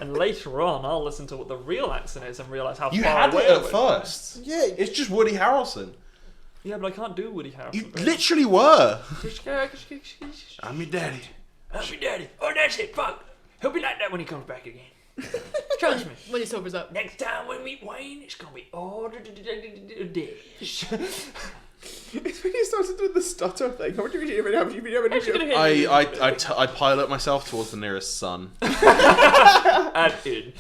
And later on, I'll listen to what the real accent is and realise how You far had away it I at was. first. Yeah. It's just Woody Harrelson. Yeah, but I can't do Woody Harrelson. You literally were. I'm your daddy. I'm your daddy. Oh, that's it. Fuck. He'll be like that when he comes back again. Trust me. When he sobers up. Next time we meet Wayne, it's gonna be all the dish. It's when you started doing the stutter thing. How much have you been I pilot myself towards the nearest sun. And in.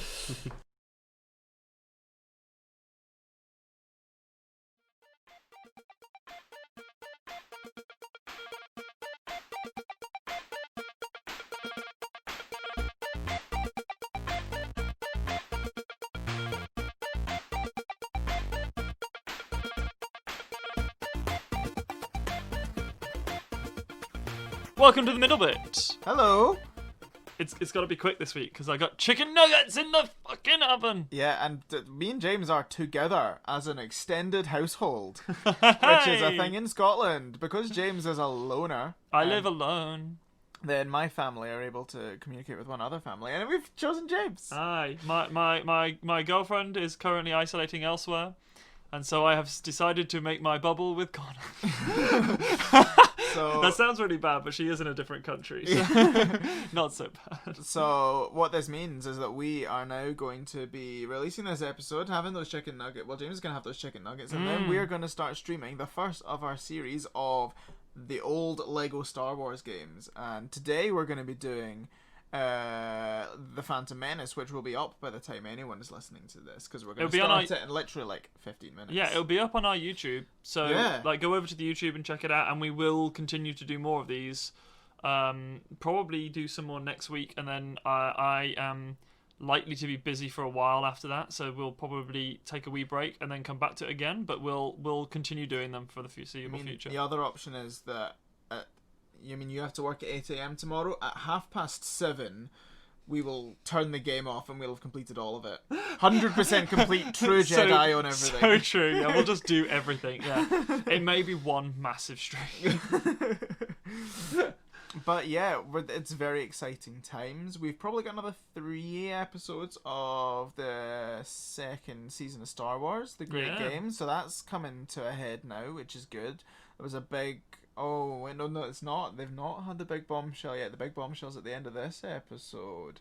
Welcome to the middle bit. Hello. It's got to be quick this week because I got chicken nuggets in the fucking oven. Yeah, and me and James are together as an extended household, which is a thing in Scotland. Because James is a loner, I live alone. then my family are able to communicate with one other family, and we've chosen James. Aye, my girlfriend is currently isolating elsewhere, and so I have decided to make my bubble with Connor. So that sounds really bad, but she is in a different country, so not so bad. So what this means is that we are now going to be releasing this episode, having those chicken nuggets. Well, James is going to have those chicken nuggets, and then we're going to start streaming the first of our series of the old Lego Star Wars games. And today we're going to be doing The Phantom Menace, which will be up by the time anyone is listening to this, because we're going to start it in literally like 15 minutes. Yeah, it'll be up on our YouTube, so like go over to the YouTube and check it out, and we will continue to do more of these. Probably do some more next week, and then I am likely to be busy for a while after that, so we'll probably take a wee break and then come back to it again, but we'll continue doing them for the foreseeable future. The other option is that you have to work at 8 a.m. tomorrow. At 7:30, we will turn the game off and we'll have completed all of it. 100% complete, true Jedi on everything. So true, yeah, we'll just do everything, yeah. It may be one massive stream. But yeah, it's very exciting times. We've probably got another 3 episodes of the second season of Star Wars, The Great Game. So that's coming to a head now, which is good. There was a big... Oh, wait, no, it's not. They've not had the big bombshell yet. The big bombshell's at the end of this episode.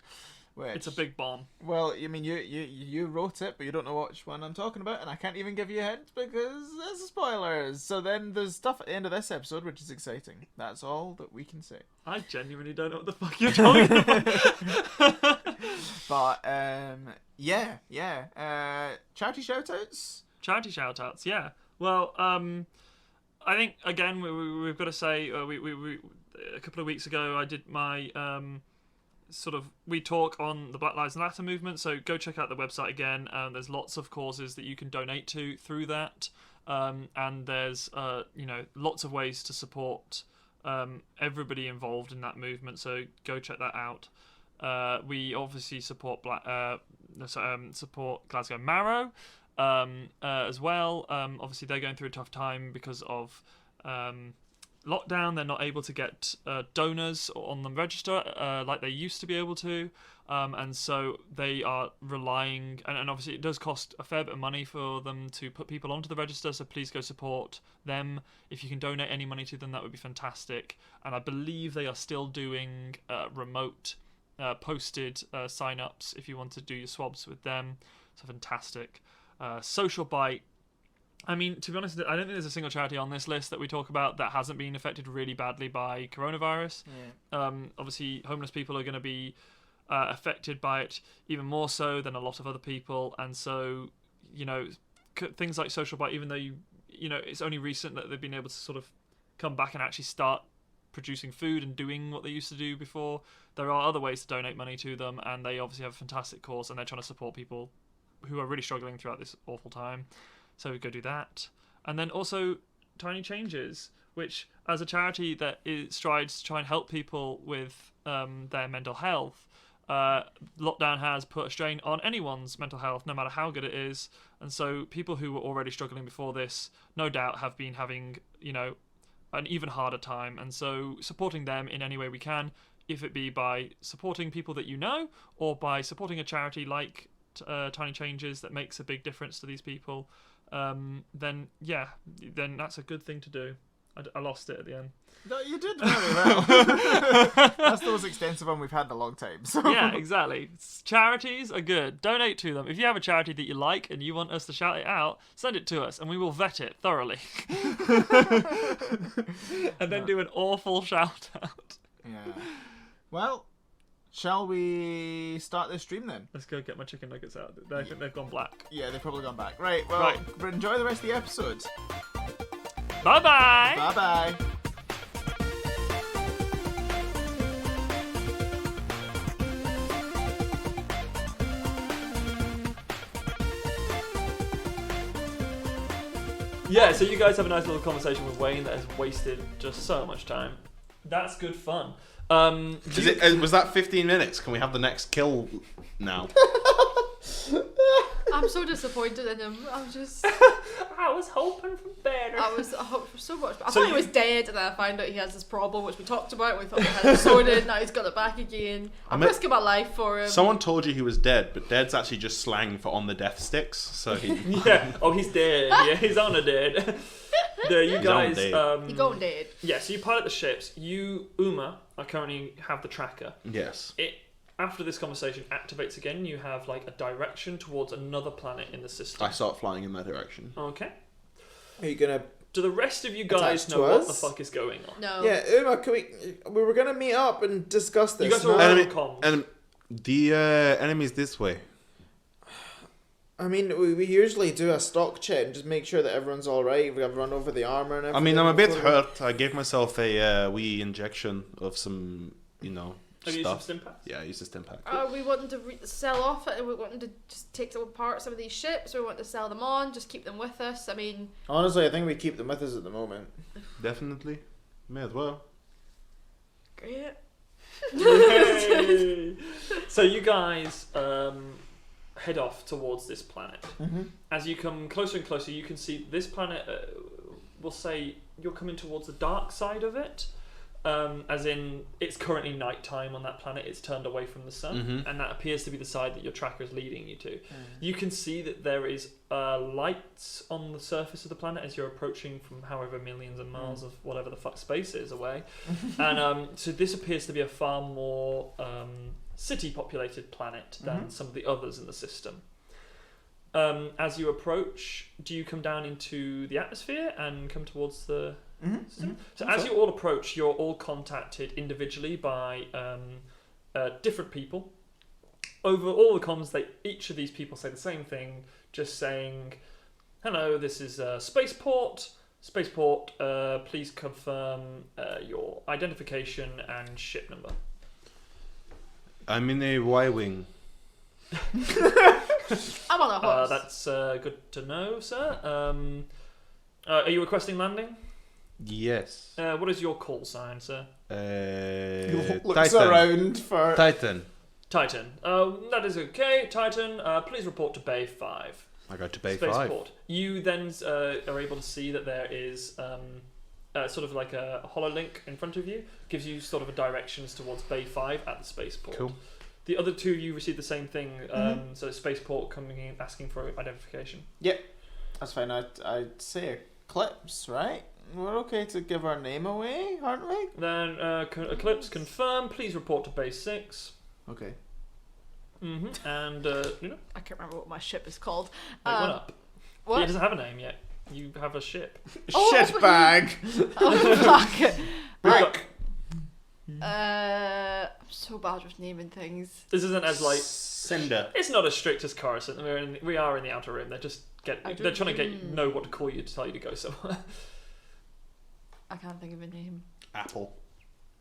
Which, it's a big bomb. Well, I mean, you wrote it, but you don't know which one I'm talking about, and I can't even give you a hint because there's spoilers. So then there's stuff at the end of this episode, which is exciting. That's all that we can say. I genuinely don't know what the fuck you're talking about. But, charity shoutouts? Charity shoutouts, yeah. Well, I think, again, we've got to say, we a couple of weeks ago, I did my... we talk on the Black Lives Matter movement, so go check out the website again. There's lots of causes that you can donate to through that, and there's lots of ways to support everybody involved in that movement, so go check that out. We obviously support support Glasgow Marrow as well. Obviously they're going through a tough time because of lockdown. They're not able to get donors on the register like they used to be able to, and so they are relying, and obviously it does cost a fair bit of money for them to put people onto the register, so please go support them. If you can donate any money to them, that would be fantastic. And I believe they are still doing remote posted sign-ups if you want to do your swabs with them, so fantastic. Social Bite, I mean, to be honest, I don't think there's a single charity on this list that we talk about that hasn't been affected really badly by coronavirus. Yeah. Obviously, homeless people are going to be affected by it even more so than a lot of other people, and so, things like Social Bite, even though it's only recent that they've been able to sort of come back and actually start producing food and doing what they used to do before, there are other ways to donate money to them, and they obviously have a fantastic cause, and they're trying to support people who are really struggling throughout this awful time. So we go do that. And then also Tiny Changes, which as a charity that strives to try and help people with their mental health, lockdown has put a strain on anyone's mental health, no matter how good it is. And so people who were already struggling before this, no doubt have been having, an even harder time. And so supporting them in any way we can, if it be by supporting people that you know, or by supporting a charity like Tiny Changes that makes a big difference to these people, then that's a good thing to do. I lost it at the end. No, you did very well. That's the most extensive one we've had in a long time. So. Yeah, exactly. Charities are good. Donate to them. If you have a charity that you like and you want us to shout it out, send it to us and we will vet it thoroughly. And then do an awful shout out. Yeah. Well, shall we start this stream then? Let's go get my chicken nuggets out. I think they've gone black. Yeah, they've probably gone back. Right, well, enjoy the rest of the episode. Bye-bye! Bye-bye. Yeah, so you guys have a nice little conversation with Wayne that has wasted just so much time. That's good fun. Was that 15 minutes? Can we have the next kill now? I'm so disappointed in him. I was hoping for better. I hoped for so much. But I thought he was dead, and then I found out he has this problem, which we talked about. We thought we had it sorted. Now he's got it back again. I'm risking my life for him. Someone told you he was dead, but dead's actually just slang for on the death sticks. So he. Yeah. Oh, he's dead. Yeah, he's on a dead. You guys. He's going dead. Yeah. So you pilot the ships. You, Uma, are currently have the tracker. Yes. After this conversation activates again, you have like a direction towards another planet in the system. I start flying in that direction. Okay. Are you gonna? Do the rest of you guys know what the fuck is going on? No. Yeah, Uma, we were gonna meet up and discuss this. You guys are all on comms. And the enemy's this way. I mean, we usually do a stock check and just make sure that everyone's all right. We have run over the armor and everything. I mean, I'm a bit hurt. I gave myself a wee injection of some, Have you used some stim packs? Yeah, I used a stim pack. Are we wanting to sell off it? Are we wanting to just take apart some of these ships? Or we want to sell them on? Just keep them with us? I mean... Honestly, I think we keep them with us at the moment. Definitely. May as well. Great. So you guys head off towards this planet. Mm-hmm. As you come closer and closer, you can see this planet, we'll say you're coming towards the dark side of it. As in, it's currently nighttime on that planet. It's turned away from the sun, and that appears to be the side that your tracker is leading you to. You can see that there is lights on the surface of the planet as you're approaching from however millions of miles of whatever the fuck space is away. And so this appears to be a far more city-populated planet than some of the others in the system. As you approach, do you come down into the atmosphere and come towards the system? So as you all approach, you're all contacted individually by different people. Over all the comms, each of these people say the same thing, just saying, "Hello, this is Spaceport. Spaceport, please confirm your identification and ship number." I'm in a Y-wing. I'm on a horse. That's good to know, sir. Are you requesting landing? Yes. What is your call sign, sir? Looks around for... Titan. Titan. That is okay. Titan, please report to Bay 5. I go to Bay Spaceport. 5. You then are able to see that there is sort of like a hololink in front of you. Gives you sort of a directions towards Bay 5 at the spaceport. Cool. The other two of you received the same thing. So spaceport coming in asking for identification. Yep. That's fine. I'd say Eclipse, right? We're okay to give our name away, aren't we? Then Eclipse confirm. Please report to Base 6. Okay. And I can't remember what my ship is called. wait, one up. What? It doesn't have a name yet. You have a ship. Shit bag. Oh, fuck. Back. I'm so bad with naming things. This isn't as like Cinder. it's not as strict as Coruscant. We are in the outer rim. They're just they're trying to know what to call you to tell you to go somewhere. I can't think of a name. Apple.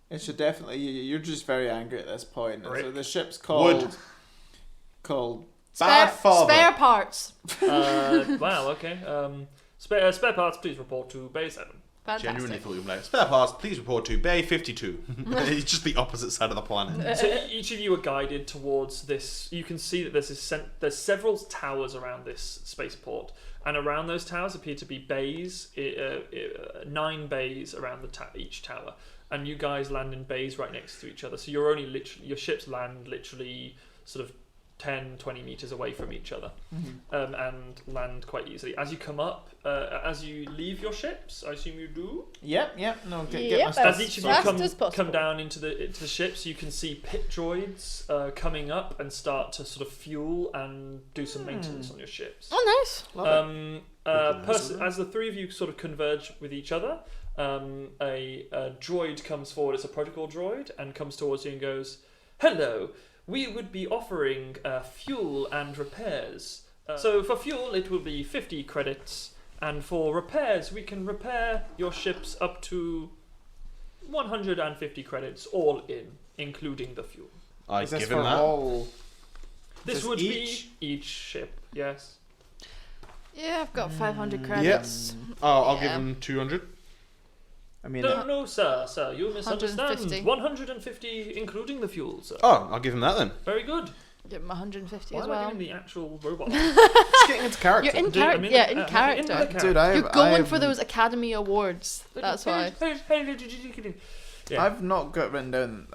It should definitely... You're just very angry at this point. And so Rick. the ship's called... Wood. Called... Bad father. Spare parts. Wow. Okay. Spare parts. Please report to Bay 7. Fantastic. Genuinely thought you were like, spare parts, please report to Bay 52. It's just the opposite side of the planet. So each of you are guided towards this. You can see that there's several towers around this spaceport, and around those towers appear to be bays, 9 bays around each tower, and you guys land in bays right next to each other. So you're only your ships land literally sort of 10, 20 meters away from each other, and land quite easily. As you come up, as you leave your ships, I assume you do. Yep. No. Get my Yep. stuff. As each of you Fast as possible. come down into the ships, you can see pit droids coming up and start to sort of fuel and do some maintenance on your ships. Oh, nice. Love it. As the three of you sort of converge with each other, a droid comes forward. It's a protocol droid and comes towards you and goes, "Hello. We would be offering fuel and repairs. So for fuel, it will be 50 credits, and for repairs, we can repair your ships up to 150 credits, all in, including the fuel. I Is this give for him that. all? This Is would each? be each ship, yes. Yeah, I've got 500 credits. Oh, I'll give Yeah. him 200. I mean, No, sir, you misunderstand. 150. 150, including the fuel, sir. Oh, I'll give him that then. Very good. Give him 150 Why as am I well. giving the actual robot? just getting into character. You're in Dude, I'm character. in- Yeah, in I'm character. in the character. Dude, You're going for those Academy Awards. That's why. Yeah. I've not got written down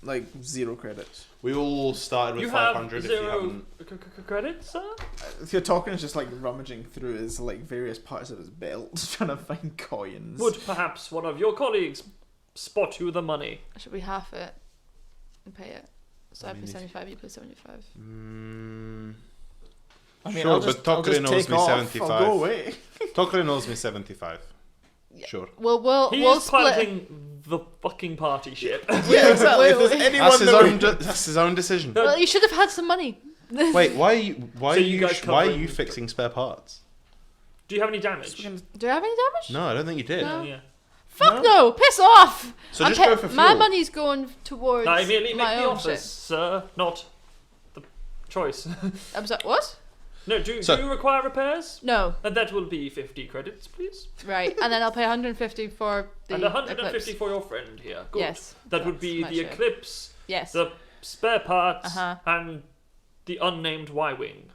like 0 credits. We all started with You have 500 if you 0 haven't. credits, sir? If you're talking, it's just like rummaging through his like various parts of his belt, trying to find coins. Would perhaps one of your colleagues spot you the money? Should we half it and pay it? So I I pay mean, 75, you pay 75. I mean, Sure, I'll but just, I'll Tokrin just owes take me off. 75. I'll go away. Tokrin owes me 75. Yeah. Sure. Well, we'll He we'll is split. piloting the fucking party ship. Yeah, exactly. If there's anyone That's his own decision. Well, you should have had some money. Wait, why are you So you guys why are cover you it. fixing spare parts? Do you have any damage? Do I have any damage? No, I don't think you did. No. Yeah. Fuck no! Piss off! So I'm just go for my fuel. money's going towards I merely my make the own offers, shit. sir, not the choice. I'm sorry, what? No, do So- you require repairs? No. And that will be 50 credits, please. Right, and then I'll pay 150 for the And 150 Eclipse. for your friend here. Good. Yes. That would that's be my the share. Eclipse, Yes. the spare parts, Uh-huh. and the unnamed Y-Wing.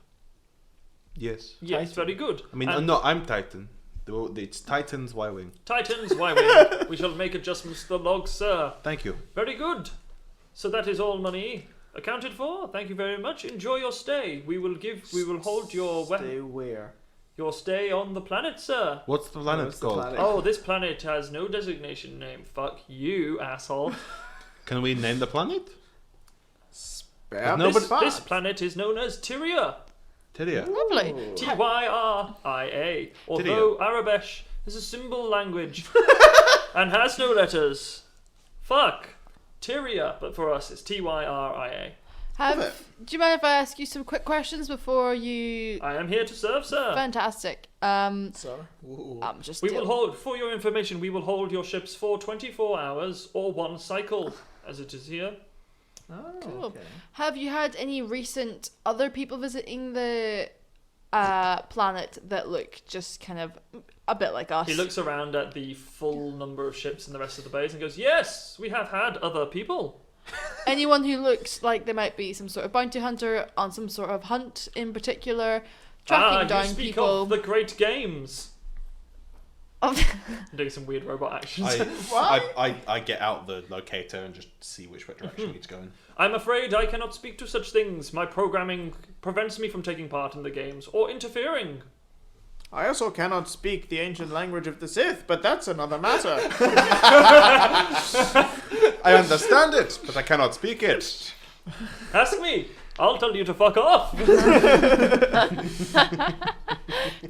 Yes. Yes, very good. I mean, And no, I'm Titan. It's Titan's Y-Wing. Titans Y-Wing. We shall make adjustments to the log, sir. Thank you. Very good. So that is all money accounted for. Thank you very much. Enjoy your stay. We will hold your Stay where? your stay on the planet, sir. What's the planet What's the called? planet? Oh, this planet has no designation name. Fuck you, asshole. Can we name the planet? Spare No, this, but this planet is known as Tyria. Tyria. Lovely. Tyria. Although Arabesh is a symbol language and has no letters. Fuck. Tyria, but for us it's Tyria. Do you mind if I ask you some quick questions before you? I am here to serve, sir. Fantastic. Sorry. Ooh. I'm just. We will hold, for your information, we will hold your ships for 24 hours or 1 cycle, as it is here. Oh, Cool. okay. Have you had any recent other people visiting the planet that look just kind of a bit like us? He looks around at the full number of ships in the rest of the base and goes, yes, we have had other people. Anyone who looks like they might be some sort of bounty hunter on some sort of hunt in particular, tracking down you speak people. of the great games. Of- Doing some weird robot actions. I get out the locator and just see which direction it's going. I'm afraid I cannot speak to such things. My programming prevents me from taking part in the games or interfering. I also cannot speak the ancient language of the Sith, but that's another matter. I understand it, but I cannot speak it. Ask me. I'll tell you to fuck off.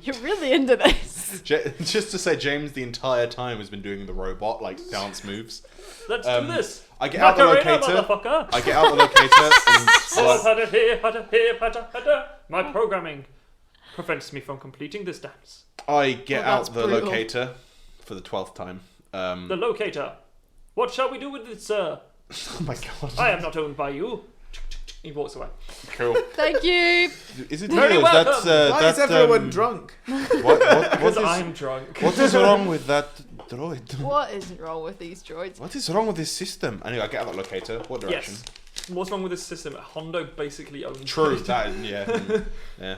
You're really into this. Just to say, James the entire time has been doing the robot like dance moves. Let's do this. I get out the Macarena, locator. motherfucker. I get out the locator and Oh, hada here, hada here, hada hada. My programming prevents me from completing this dance. I get Oh, that's out the brutal. locator for the 12th time. The locator. What shall we do with it, sir? Oh my god. I am not owned by you. He walks away. Cool. Thank you. Is it Very real? welcome. Why is everyone drunk? Because I'm drunk. what is wrong with that droid? What isn't wrong with these droids? What is wrong with this system? Anyway, I get out the locator. What direction? Yes. What's wrong with this system? Hondo basically owns True. it. That, yeah. Yeah.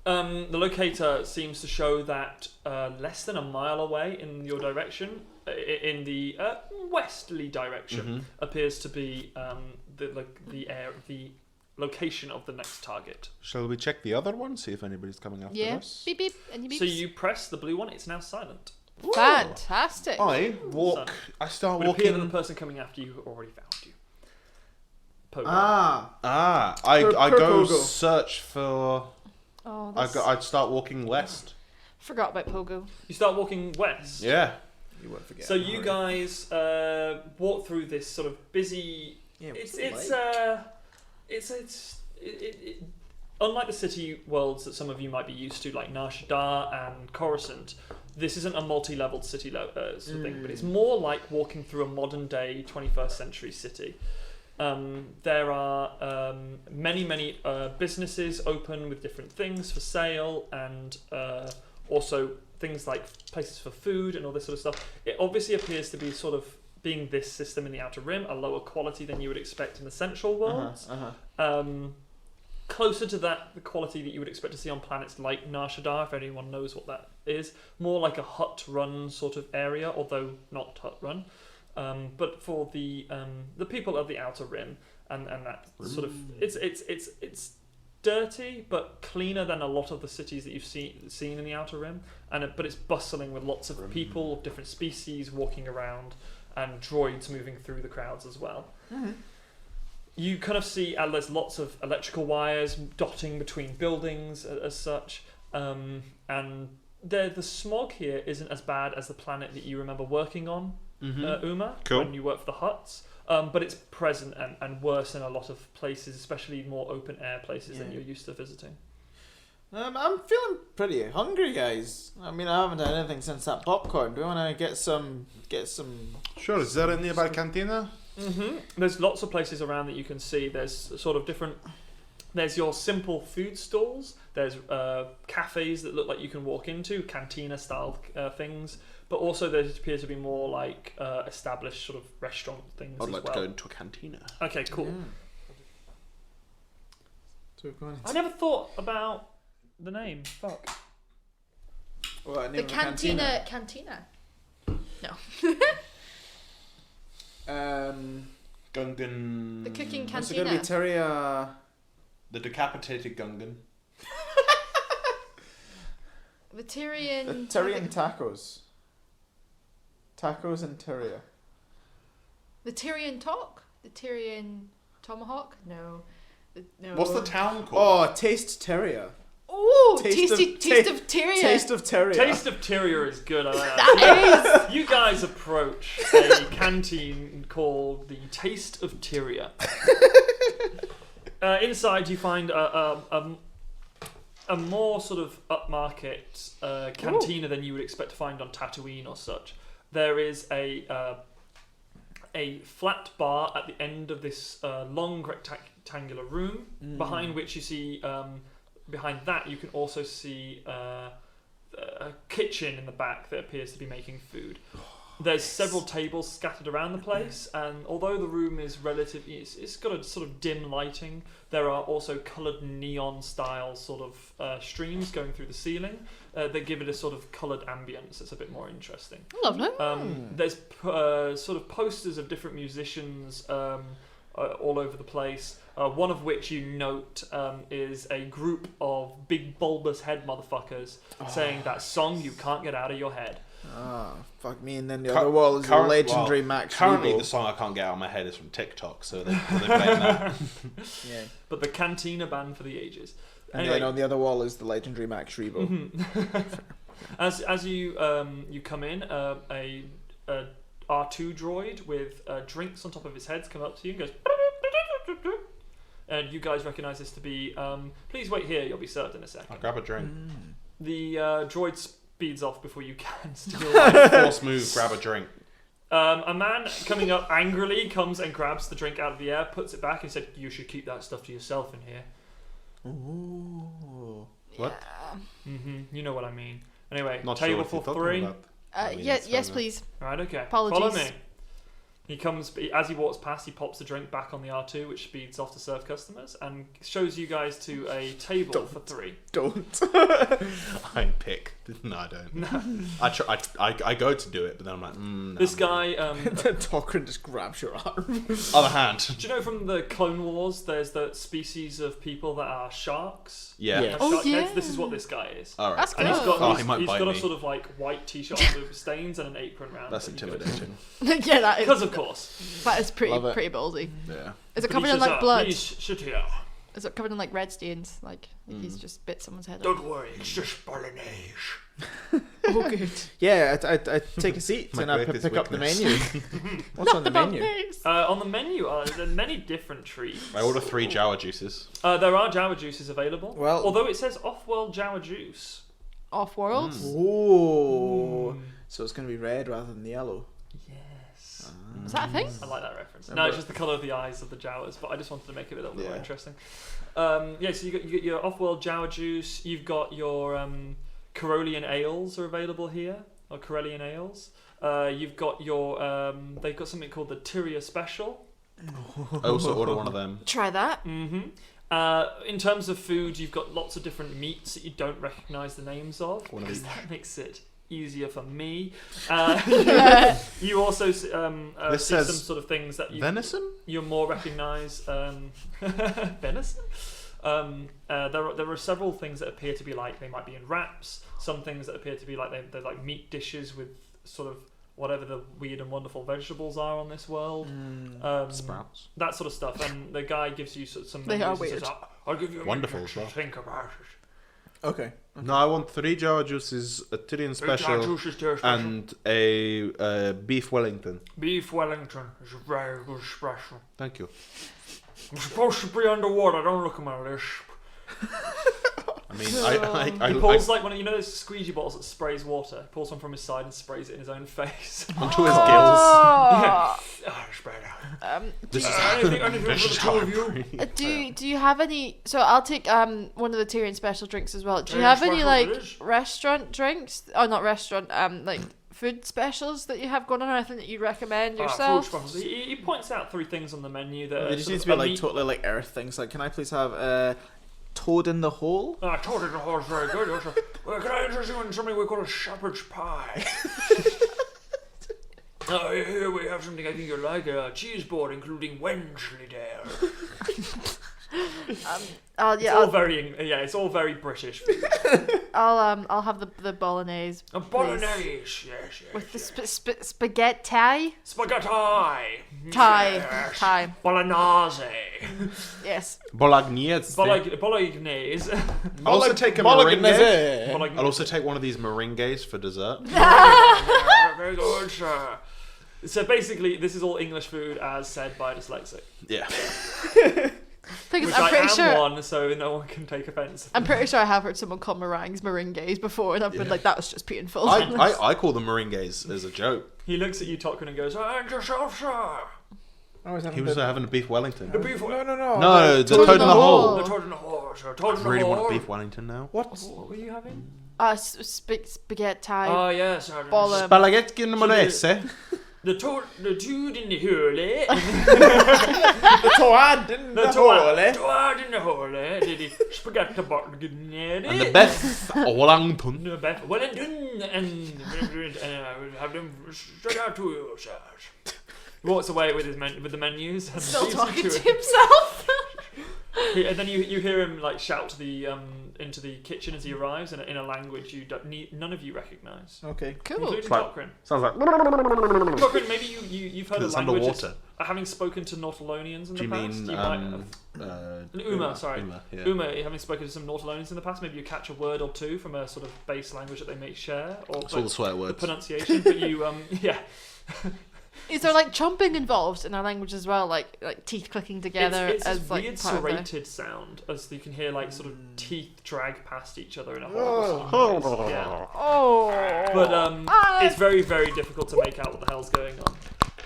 The locator seems to show that less than a mile away in your direction, in the westerly direction, appears to be the location of the next target. Shall we check the other one? See if anybody's coming after us? Beep beep. Any beeps? So you press the blue one. It's now silent. Fantastic. I walk. I start It would appear that the walking. person coming after you already found you. Pogo. I Per go Pogo. search for. Oh, I'd start walking west. forgot about Pogo. You start walking west. Yeah. You won't forget. So you guys walk through this sort of busy. Yeah, It's unlike the city worlds that some of you might be used to, like Nar Shaddaa and Coruscant. This isn't a multi-leveled city sort of thing, but it's more like walking through a modern-day 21st century city. There are many businesses open with different things for sale, and also things like places for food and all this sort of stuff. It obviously appears to be sort of being this system in the Outer Rim, a lower quality than you would expect in the Central worlds. Closer to that, the quality that you would expect to see on planets like Nar Shaddaa, if anyone knows what that is. More like a hut-run sort of area, although not hut-run. But for the people of the Outer Rim, and that sort of it's dirty but cleaner than a lot of the cities that you've seen in the Outer Rim, but it's bustling with lots of people of different species walking around and droids moving through the crowds as well. You kind of see there's lots of electrical wires dotting between buildings as such, and the smog here isn't as bad as the planet that you remember working on, Uma, Cool. when you work for the huts. But it's present and worse in a lot of places, especially more open air places than you're used to visiting. I'm feeling pretty hungry, guys. I mean, I haven't had anything since that popcorn. Do we want to get some? Sure. Is there a nearby cantina? There's lots of places around that you can see. There's sort of different. There's your simple food stalls. There's cafes that look like you can walk into, cantina-style things. But also there appear to be more like established sort of restaurant things as well. I'd like to go into a cantina. Okay, cool. So we're going I never thought about the name. Fuck. Well, The Cantina. No. Gungan. The cooking What's it cantina. going to be? Tyria. The decapitated Gungan. The Tyrian. The Tyrian tacos. Tacos and Tyria. The Tyrian talk? The Tyrian tomahawk? No. No. What's the town called? Oh, Taste Tyria. Oh, Taste of Tyria. Taste of Tyria. Taste of Tyria is good. I like That is. You guys approach a canteen called the Taste of Tyria. Inside, you find a more sort of upmarket cantina than you would expect to find on Tatooine or such. There is a flat bar at the end of this long rectangular room, behind which you see. Behind that, you can also see a kitchen in the back that appears to be making food. There's several tables scattered around the place, and although the room is relatively, it's got a sort of dim lighting. There are also coloured neon-style sort of streams going through the ceiling that give it a sort of coloured ambience. It's a bit more interesting. Lovely. There's sort of posters of different musicians all over the place. One of which you note is a group of big bulbous head motherfuckers saying that song you can't get out of your head. Ah, fuck me. And then the other wall is the legendary Max Currently, Rebo. the song I can't get out of my head is from TikTok, so they're playing that. Yeah. But the Cantina band for the ages. And Anyway, then on the other wall is the legendary Max Rebo. as you come in, a R2 droid with drinks on top of his head comes up to you and goes. And you guys recognise this to be, please wait here, you'll be served in a second. I'll grab a drink. The droid speeds off before you can steal. Force move, grab a drink. A man coming up angrily comes and grabs the drink out of the air, puts it back and said, "You should keep that stuff to yourself in here." Ooh. What? You know what I mean. Anyway, Not table sure what for you're talking 3. about. Yes, please. Alright, okay. Apologies. Follow me. He comes, as he walks past, he pops the drink back on the R2, which speeds off to serve customers, and shows you guys to a table for 3. Don't. I pick No, I don't. I go to do it, but then I'm like, no. This guy. Tokrin just grabs your arm. Other hand. Do you know from the Clone Wars? There's the species of people that are sharks. Yeah. Yeah. Have Oh, shark yeah. heads. This is what this guy is. All right. That's And cool. he's got, Oh, he's, he might he's bite got a me. sort of like white t-shirt with stains and an apron round. That's it. He goes- intimidating. Yeah, that Because is, of course. that is pretty Love it. pretty ballsy. Yeah. Is it But covered he in says, like blood? Please sit here. Is it covered in like red stains? Like he's just bit someone's head off. Don't worry, it's just bolognese. Oh, good. Yeah, I take a seat My and I greatest pick up the weakness. menu. What's on the menu? On the menu are there are many different treats. I order 3 Jawa juices. There are Jawa juices available. Well- although it says off-world Jawa juice. Off world. Oh, so it's going to be red rather than yellow. Yes. Is that a thing? I like that reference. No, Remember- it's just the colour of the eyes of the Jawas, but I just wanted to make it a little bit more Yeah. interesting. Yeah, so you get your off-world Jawa juice. You've got your Corellian ales are available here, or Corellian ales. You've got your they've got something called the Tyria special. I also order one of them. Try that. In terms of food, you've got lots of different meats that you don't recognise the names of, One of because each. that makes it easier for me. You also see says some sort of things that Venison? you're more recognise. Venison? There are several things that appear to be like they might be in wraps. Some things that appear to be like they're like meat dishes with sort of whatever the weird and wonderful vegetables are on this world. Sprouts. That sort of stuff. And the guy gives you some. They are menus and says, weird. I'll give you a Wonderful minute as well. to think about it. Okay. No, I want 3 Jawa juices, a Tyrian special, Juice is their special. and a beef Wellington. Beef Wellington is a very good special. Thank you. I'm supposed to be underwater. Don't look at my list. I mean, I He pulls like one of those squeezy bottles that sprays water. He pulls one from his side and sprays it in his own face. onto his gills. Oh. Spray it out. This is Anything this for is the how two I of you? breathe. Do you have any? So I'll take one of the Tyrian special drinks as well. Do you Yeah, have any special like it is. restaurant drinks? Oh, not restaurant. Like food specials that you have going on, or anything that you recommend Food yourself? specials. He points out 3 things on the menu that They are just sort need of to be a like meat- totally like earth things. Like, can I please have toad in the hole? I told you the horse very good. Well, can I interest you in something we call a shepherd's pie? Here we have something I think you'll like, a cheese board including Wensleydale. It's all very British. I'll have the bolognese. A bolognese, yes. With the spaghetti. Spaghetti. Thai. Bolognese. Yes. Bolognese. Bolognese. I'll also take a meringue. Bolognese. I'll also take one of these meringues for dessert. Very good, sir. So basically, this is all English food as said by a dyslexic. Yeah. Because Which I'm I pretty am sure. one, so no one can take offence. I'm pretty sure I have heard someone call meringues before, and I've been like, that was just painful. I call them meringues as a joke. He looks at you, Tokrin, and goes, and yourself, sir. He was having a beef Wellington. The beef. No. No, the toad in the hole. The toad in the hole, sir. I Toad in the really hole. want a beef Wellington now. What? What were you having? Spaghetti. Oh, yes, sir. Spaghetti in Monese. The toad in the hole, eh? The toad in the hole, eh? Toad in the hole, eh? The spaghetti bottle getting there, And the eh? beef Wellington. The beef Wellington, and I will have them straight out to you, sir. He walks away with the menus. And Still leaves you talking to it. himself. And then you hear him like shout to the into the kitchen as he arrives in a language none of you recognise, Okay. Cool. including Like- Tokrin. Sounds like. Tokrin, maybe you've heard of It's languages. underwater. Having spoken to Nautilonians in Do the you past, mean you might have. Uma, sorry. Yeah. Uma, having spoken to some Nautilonians in the past, maybe you catch a word or two from a sort of base language that they may share, or It's all the swear the words. pronunciation. But you, yeah, Is there like chomping involved in our language as well, like teeth clicking together it's as this like weird part of the- serrated sound, as you can hear like sort of teeth drag past each other in a Oh. horrible sort of noise. Yeah. Oh. But it's very, very difficult to make out what the hell's going on.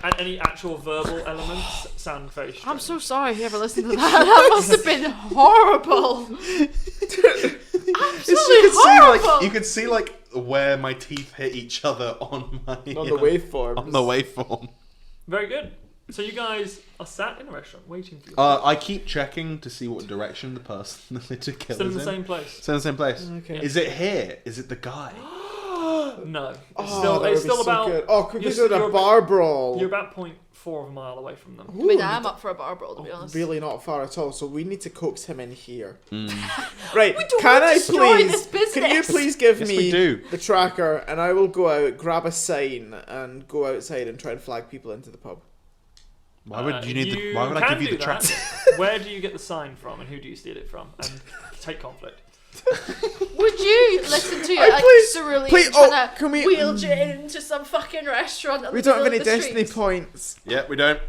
And any actual verbal elements sound very strange. I'm so sorry whoever listened to that. That must have been horrible. Absolutely horrible. You could see like where my teeth hit each other on my On the waveform. on the waveform. Very good. So you guys are sat in a restaurant waiting for you. I keep checking to see what direction the person the litter kill Still in is the same place. Still in the same place. Okay. Is it here? Is it the guy? No. Oh, It's still so about. good. Oh, could we you're- do a you're bar brawl? You're about 0.4 of a mile away from them. I mean, I'm up for a bar brawl, to be honest. Really not far at all. So we need to coax him in here. Right? We don't Can want to I destroy please? this business. Can you please give Yes, me we do. the tracker, and I will go out, grab a sign, and go outside and try and flag people into the pub. Why would you need? Why would I can give you do the that. track? Where do you get the sign from, and who do you steal it from? And take conflict. Would you listen to I like please- Cerulean please- trying oh, can we- to wheel you into some fucking restaurant? in We the don't have middle any of the destiny streets? points. Yeah, we don't.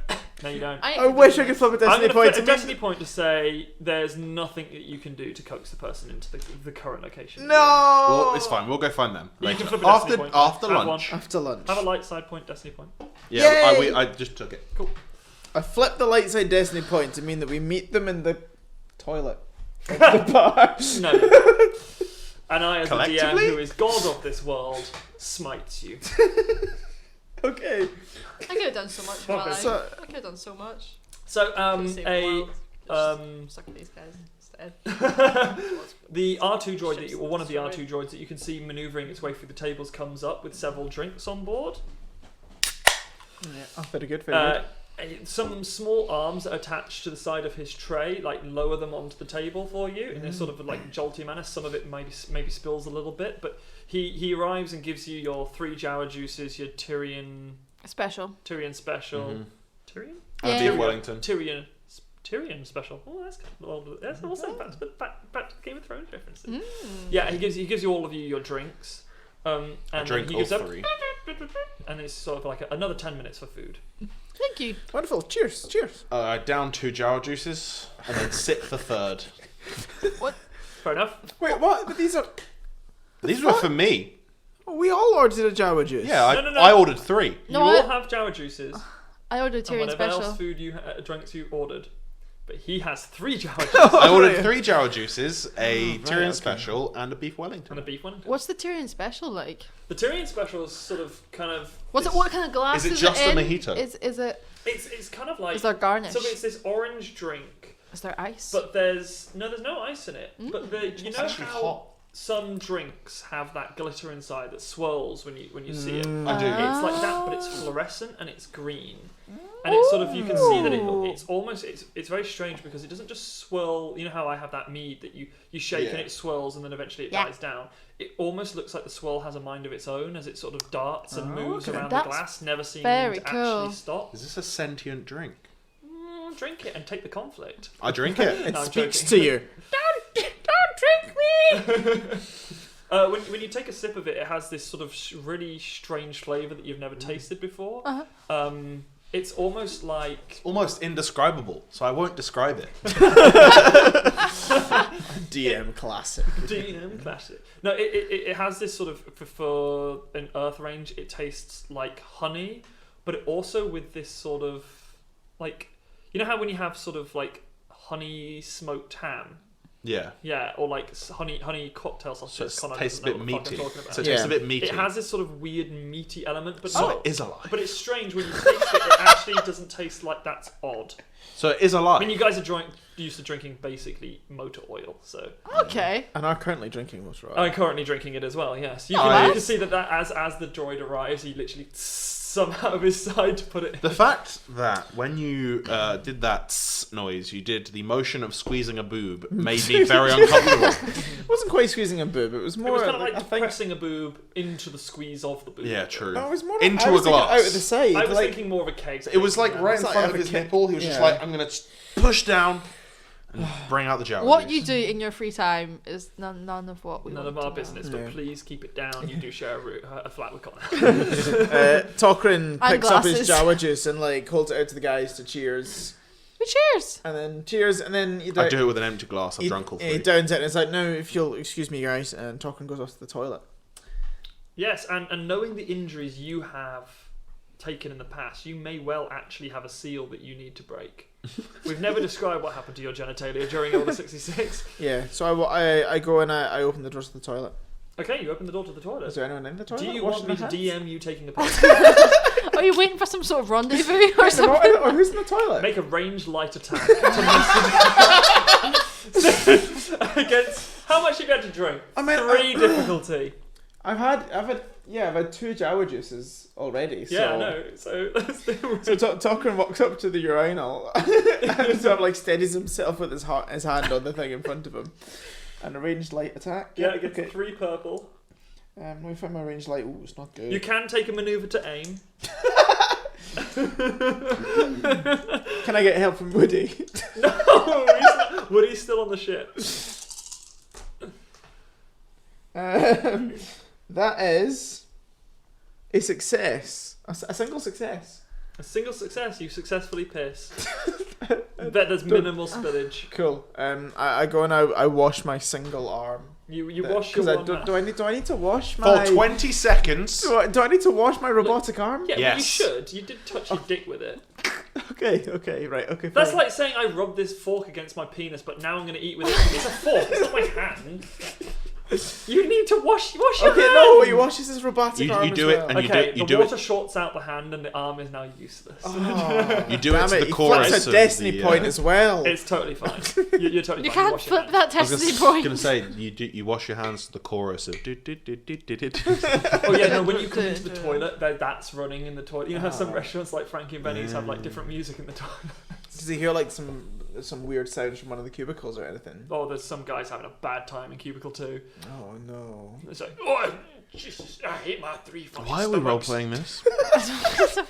No, you don't. I wish I could flip a I'm destiny going to point. put a to destiny point to say there's nothing that you can do to coax the person into the current location. No. Well, it's fine. We'll go find them You later. can flip a destiny point. After Have lunch. one. After lunch. Have a light side point, destiny point. Yeah, Yay! I just took it. Cool. I flipped the light side destiny point to mean that we meet them in the toilet. Of the bar. No. And I, as the DM Collectively? who is god of this world, smites you. Okay. I could have done so much. Fuck it. So- I could have done so much. So, Could've saved the world. Just suck at these guys instead. the R2 droid that or one of the R2 droids that you can see manoeuvring its way through the tables comes up with several drinks on board. Yeah. Oh, very good. Very good. Some small arms are attached to the side of his tray, like lower them onto the table for you in a sort of like jolty manner. Some of it maybe spills a little bit, but he arrives and gives you your 3 Jawa juices, your Tyrian Special. special, Tyrian Yeah. Beef Wellington. Tyrian special. Oh, that's kind of that's also back to Game of Thrones references. Yeah, he gives you all of you your drinks. And I drink he all gives up, 3. and it's sort of like another 10 minutes for food. Thank you. Wonderful. Cheers. Cheers. I down 2 Jawa juices and then sip the 3rd. What? Fair enough. Wait, what? But these are. These were for me. Oh, we all ordered a Jawa juice. Yeah, No. I ordered 3. No, you I- all have Jawa juices. I ordered a And Tyrian whatever special. else food drinks you ordered, but he has 3 Jawa juices I ordered right. 3 Jawa juices, a right, Tyrian okay. special, and a beef Wellington. and a beef one. What's the Tyrian special like? The Tyrian special is sort of kind of. What's it? What kind of glass Is is it just a in? mojito? Is it? It's kind of like. Is there garnish? So it's this orange drink, Is there ice? but there's no ice in it. But you know actually how hot. some drinks have that glitter inside that swirls when you see it. I do. It's like that, but it's fluorescent and it's green. And it's sort of you can see that it's almost it's very strange because it doesn't just swirl. You know how I have that mead that you shake and Yeah. it swirls and then eventually it Yeah. dies down. It almost looks like the swirl has a mind of its own as it sort of darts and moves okay. around That's the glass, never seeming very to cool. actually stop. Is this a sentient drink? Drink it and take the conflict. I drink it. It No, I'm speaks joking. to you. Don't drink me. When you take a sip of it, it has this sort of really strange flavour that you've never tasted before. It's almost like Almost indescribable, so I won't describe it. DM classic. DM classic. No, it has this sort of for an earth range. It tastes like honey, but it also with this sort of like you know how when you have sort of like honey smoked ham. Yeah. Yeah, or like honey cocktail sausage. So it Connor tastes a doesn't bit know what the fuck I'm meaty. talking about. So it Yeah. tastes a bit meaty. It has this sort of weird meaty element, but So not. it is alive. But it's strange when you taste it. It actually doesn't taste like that's odd. So it is alive. I mean, you guys are used to drinking basically motor oil, so Okay. And are currently drinking most right. I'm currently drinking it as well. Yes, you Nice. can see that as the droid arrives, he literally some out of his side to put it. The fact that when you did that noise, you did the motion of squeezing a boob made me very uncomfortable. It wasn't quite squeezing a boob. It was It more. was kind of like I think. pressing a boob into the squeeze of the boob. Yeah, true. No, it was more. Into I was a thinking glass. out of the side. I was like, thinking more of a keg. It was like right in It's like front of a his kick. nipple. He was just Yeah. like, I'm going to push down and bring out the jar. What you do in your free time is none of what we none want of to our know. business, but Yeah. please keep it down. You do share a flat with Connor. Tokrin And picks up his glasses. Jawa juice and like holds it out to the guys to cheers, Well, cheers. and then cheers, and then you I do it with an empty glass. I've drunk all He 3. downs it and it's like, no, if you'll excuse me, guys, and Tokrin goes off to the toilet. Yes, and knowing the injuries you have taken in the past, you may well actually have a seal that you need to break. We've never described what happened to your genitalia during Order 66. Yeah, so I go and I open the doors to the toilet. Okay, you open the door to the Is toilet. there anyone in the toilet? Do you washing want me to their hands? DM you taking a piss? Are you waiting for some sort of rendezvous or something? Oh, who's in the toilet? Make a ranged light attack against how much you get to drink. I mean, 3 difficulty. I've had 2 Jawa juices already. So. Yeah, I know. So let's do it. So Tokrin walks up to the urinal and sort of like steadies himself with his hand on the thing in front of him. And a ranged light attack. Yeah, it gets 3 purple. Let me find my ranged light. Ooh, it's not good. You can take a maneuver to aim. Can I get help from Woody? No, Woody's still on the ship. That is a success. A single success. A single success. You successfully piss. Bet there's minimal spillage. Cool. I go and I wash my single arm. You wash your one. Do I need to wash my For 20 seconds. Do I need to wash my robotic arm? Yeah, Yes. but you should. You did touch your dick with it. Okay, right, okay. That's fine. like saying I rubbed this fork against my penis, but now I'm going to eat with it. It's a fork. It's not my hand. You need to wash your hand. Okay, no, he washes his robotic arm You do as it well. and Okay, you the do water it. shorts out the hand and the arm is now useless. Oh, You do it damn to the he chorus flips a of destiny the, point as well. It's totally fine. You're totally You fine. can't wash your flip hands. that I was destiny just point. gonna say you wash your hands to the chorus of do. Oh yeah, no. When you come into the toilet, that's running in the toilet. You know how some restaurants like Frankie and Benny's have like different music in the toilet. Does he hear like some weird sounds from one of the cubicles or anything? Oh, there's some guys having a bad time in cubicle 2. Oh no. It's like, oh Jesus, I hate my 3 fucking Why are we stomachs. role playing this?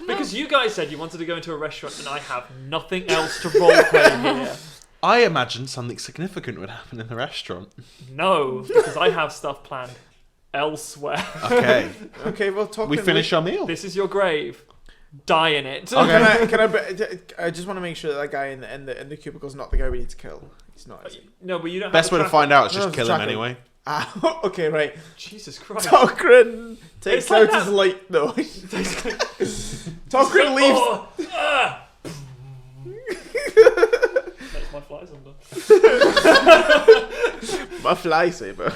Because you guys said you wanted to go into a restaurant, and I have nothing else to role play here. I imagined something significant would happen in the restaurant. No, because I have stuff planned elsewhere. Okay. Okay, well talk. We finish our meal. This is your grave. Die in it. I just want to make sure that guy in the cubicle is not the guy we need to kill. He's not. Is he? No, but you don't. Best have way to find out is just No, kill him track him. anyway. Ah, okay, right. Jesus Christ. Tokrin takes It's like out his that. light. No. Tokrin leaves. Oh, Makes my flies under. My fly saber.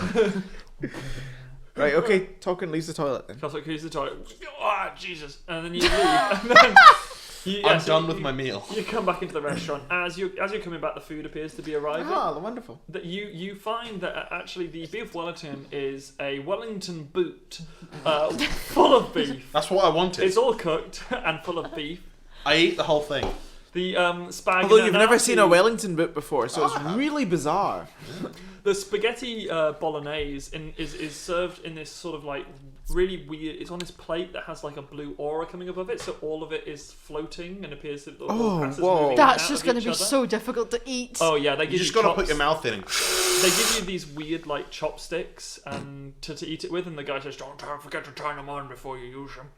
Right, okay, Tokrin leaves the toilet then. That's like, here's the toilet. Ah, Jesus. And then you leave. And then I'm done with my meal. You come back into the restaurant. As you're coming back, the food appears to be arriving. Ah, wonderful. That you find that actually the beef Wellington is a Wellington boot full of beef. That's what I wanted. It's all cooked and full of beef. I ate the whole thing. The spag. Although you've never seen a Wellington boot before, so it's really bizarre. The spaghetti bolognese is served in this sort of like really weird. It's on this plate that has like a blue aura coming above it, so all of it is floating and appears to. Oh, passes whoa. moving in That's and just out going of to be each other. so difficult to eat. Oh yeah, they give You just gotta chops. put your mouth in. And They give you these weird like chopsticks and to eat it with, and the guy says, "Don't forget to turn them on before you use them."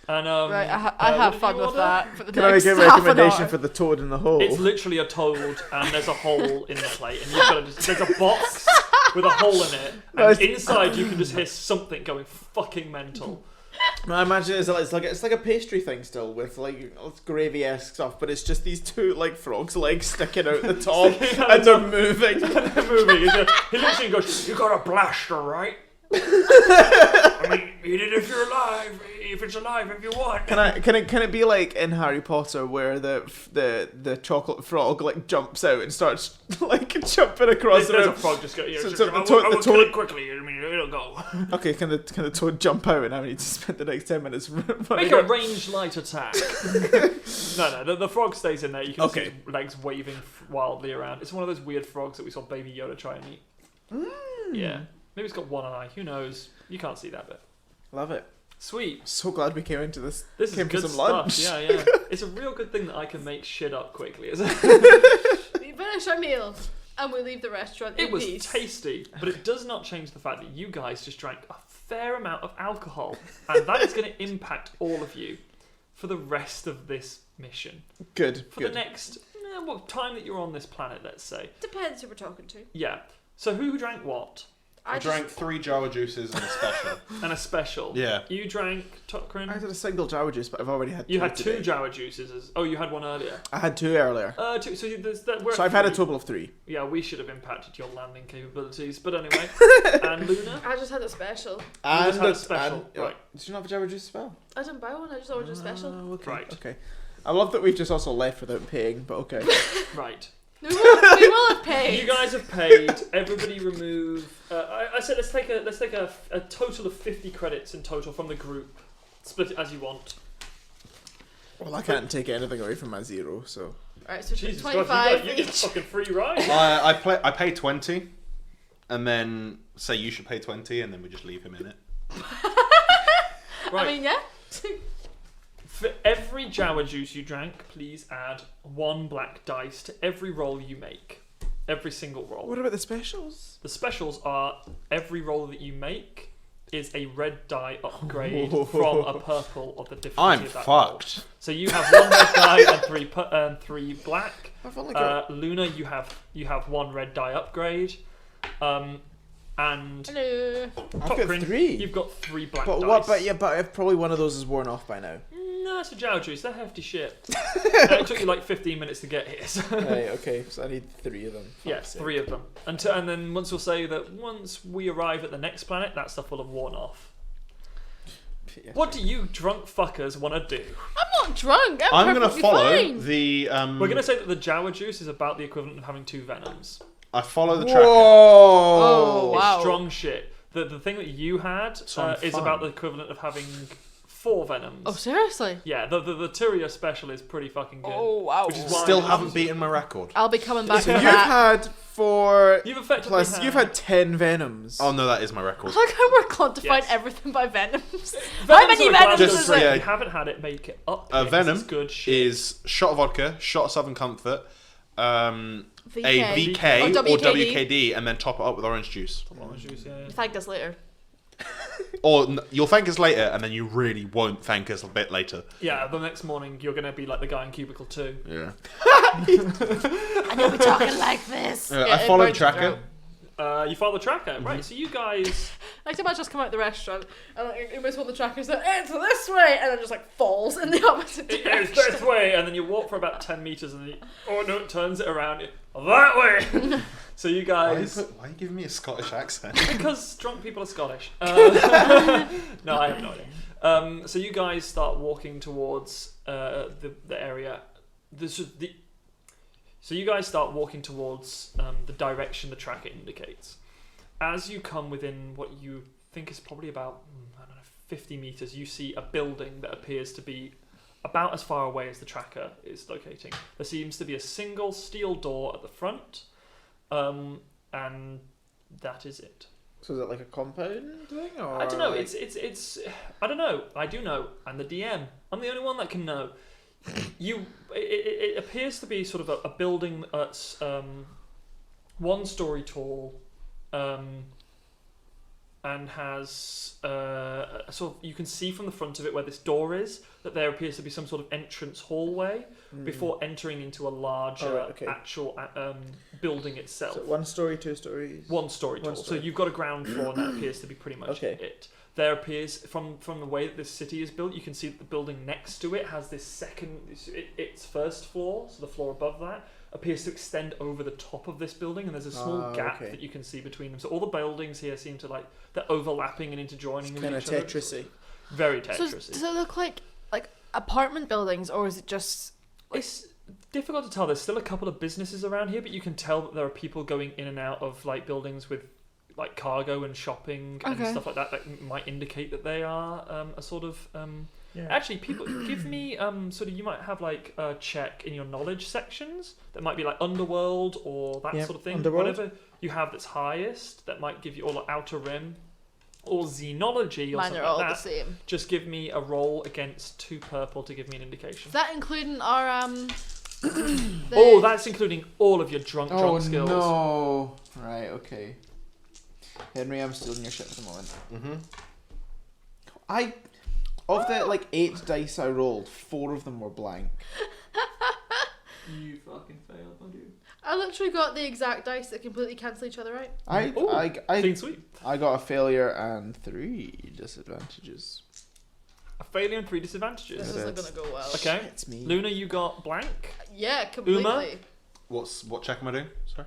And Right, I what have did fun you with order? that for the Can I next give a half an recommendation hour. for the toad in the hole? It's literally a toad, and there's a hole in the plate, and you've got to just. There's a box with a hole in it, and inside you can just hear something going fucking mental. I imagine it's like a pastry thing still with like gravy-esque stuff, but it's just these two like frogs' legs sticking out the top and they're moving. Moving. He literally goes, "You got a blaster, right? I mean, eat it if you're alive. If it's alive, if you want." Can it be like in Harry Potter where the chocolate frog like jumps out and starts like jumping across the There's a room? frog just going. So I the will toad- kill it quickly. I mean, it'll go. Okay, can the toad jump out and I need to spend the next 10 minutes running Make a out? ranged light attack. No, the frog stays in there. You can see his legs waving wildly around. It's one of those weird frogs that we saw Baby Yoda try and eat. Yeah, maybe it's got one eye. Who knows? You can't see that bit. Love it. Sweet. So glad we came into this. This came is good for some stuff. lunch. Yeah. It's a real good thing that I can make shit up quickly, isn't it? We finish our meal and we leave the restaurant in It was peace. tasty, but it does not change the fact that you guys just drank a fair amount of alcohol, and that is going to impact all of you for the rest of this mission. Good. For the next time that you're on this planet, let's say. Depends who we're talking to. Yeah. So who drank what? I drank 3 Jawa juices and a special. And a special. Yeah. You drank Tokrin? I had a single Jawa juice, but I've already had. You had 2 today. Jawa juices. Oh, you had one earlier. I had 2 earlier. 2. So we're So at I've had a 3. total of 3. Yeah, we should have impacted your landing capabilities. But anyway. And Luna? I just had a special. And just had a special, right. Did you not have a Jawa juice as well? I didn't buy one. I just ordered a special. Okay. Right. Okay. I love that we've just also left without paying, but okay. Right. We will have paid. You guys have paid. Everybody remove. I said let's take a total of 50 credits in total from the group. Split it as you want. Well, I can't take anything away from my 0, so. Right, so Jesus 25 Christ, you get each. fucking free ride. I pay 20, and then say you should pay 20, and then we just leave him in it. Right. I mean, yeah. For every Jawa juice you drank, please add 1 black dice to every roll you make. Every single roll. What about the specials? The specials are every roll that you make is a red die upgrade from a purple of the difficulty I'm of that roll. fucked. So you have 1 red die and 3 black. I've only got. Luna, you have 1 red die upgrade. And Hello. I've got Tokrin, 3. you've got 3 black But dice. what? But yeah, but if probably one of those is worn off by now. No, it's a Jawa juice. They're hefty shit. And it took you like 15 minutes to get here. So. Right. Okay. So I need 3 of them. Yes, 3 of them. And then once we'll say that once we arrive at the next planet, that stuff will have worn off. Yeah. What do you drunk fuckers want to do? I'm not drunk. I'm going to follow fine. the. We're going to say that the Jawa juice is about the equivalent of having 2 venoms. I follow the tracker. Whoa! Oh, wow. It's strong shit. The thing that you had So is fun. about the equivalent of having 4 venoms. Oh, seriously? Yeah, the Tyria special is pretty fucking good. Oh, wow. Which is why Still it haven't happens- beaten my record. I'll be coming back So for you've that. had 4 You've effectively plus. had... You've had 10 venoms. Oh no, that is my record. Look how we're quantifying Yes. everything by venoms. How Venoms many are a class venoms Just is of three, it? If yeah. you haven't had it, make it up. Venom It's good shit. is shot of vodka, shot of Southern Comfort, a VK. VK Or or WKD. WKD, and then top it up with orange juice. Orange juice, yeah. Thank us later. Or you'll thank us later, and then you really won't thank us a bit later. Yeah, the next morning you're going to be like the guy in Cubicle 2. Yeah. I know we're talking like this. I follow the it burns tracker. your throat. You follow the tracker, right? So you guys... Like, I just come out the restaurant and like, you might hold the tracker, so it's this way, and then just like falls in the opposite It direction. is this way, and then you walk for about 10 meters, and then oh no, it turns it around that way. So you guys, Why are you giving me a Scottish accent? because drunk people are Scottish. No, I have no idea. So you guys start walking towards the area. So you guys start walking towards the direction the tracker indicates. As you come within what you think is probably about 50 meters, you see a building that appears to be about as far away as the tracker is locating. There seems to be a single steel door at the front, and that is it. So is it like a compound thing, or I don't know. like- It's. I don't know. I do know. I'm the DM. I'm the only one that can know. It appears to be sort of a building that's 1 story tall, and has sort of, you can see from the front of it where this door is that there appears to be some sort of entrance hallway before entering into a larger Oh, right, okay. actual building itself. So 1 story, 2 stories. 1 story tall. One story. So you've got a ground floor, and that appears to be pretty much Okay. it. There appears, from the way that this city is built, you can see that the building next to it has this its first floor, so the floor above that, appears to extend over the top of this building, and there's a small gap okay. that you can see between them. So all the buildings here seem to they're overlapping and interjoining with Kind of each other. Tetrisy. Very So Tetrisy. does it look like apartment buildings, or is it just It's difficult to tell. There's still a couple of businesses around here, but you can tell that there are people going in and out of like buildings with like cargo and shopping and Okay. stuff like that might indicate that they are a sort of Yeah. actually people give me sort of, you might have like a check in your knowledge sections that might be like underworld or that Yeah, sort of thing. underworld. Whatever you have that's highest, that might give you, or like outer rim or xenology or mine something are all like the that. same? Just give me a roll against 2 purple to give me an indication. Is that including our Oh, that's including all of your drunk Oh skills. no! Right, okay. Henry, I'm stealing your shit at the moment. Mm-hmm. Of the like 8 dice I rolled, 4 of them were blank. You fucking failed, my dude. I literally got the exact dice that completely cancel each other out. Clean sweep. I got a failure and 3 disadvantages. A failure and 3 disadvantages. This isn't gonna go well. Okay. It's me. Luna, you got blank. Yeah, completely. Uma? What check am I doing? Sorry.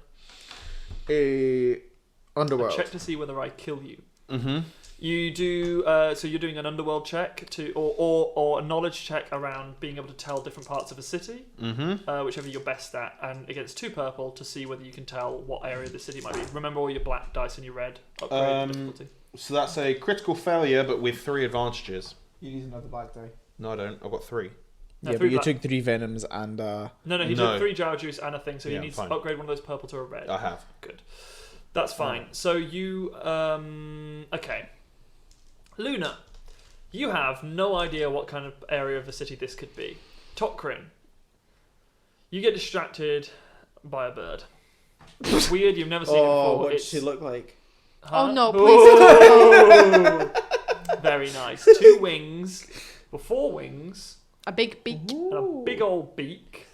A A underworld. check to see whether I kill you. Mm-hmm. You do. So you're doing an underworld check or a knowledge check around being able to tell different parts of a city, whichever you're best at, and against 2 purple to see whether you can tell what area the city might be. Remember all your black dice and your red upgrade the difficulty. So that's a critical failure, but with 3 advantages. You use another black die. No, I don't. I've got 3. No, Yeah, 3 but you black. took 3 venoms and No, he No. took 3 jar juice and a thing, so Yeah, he needs fine. to upgrade one of those purple to a red. I have. Good. That's fine. So you okay. Luna, you have no idea what kind of area of the city this could be. Tokrin, you get distracted by a bird. It's weird, you've never seen it before. what does It's- she look like? Oh no, Oh! Very nice. 2 wings, or 4 wings, A big beak. and a big old beak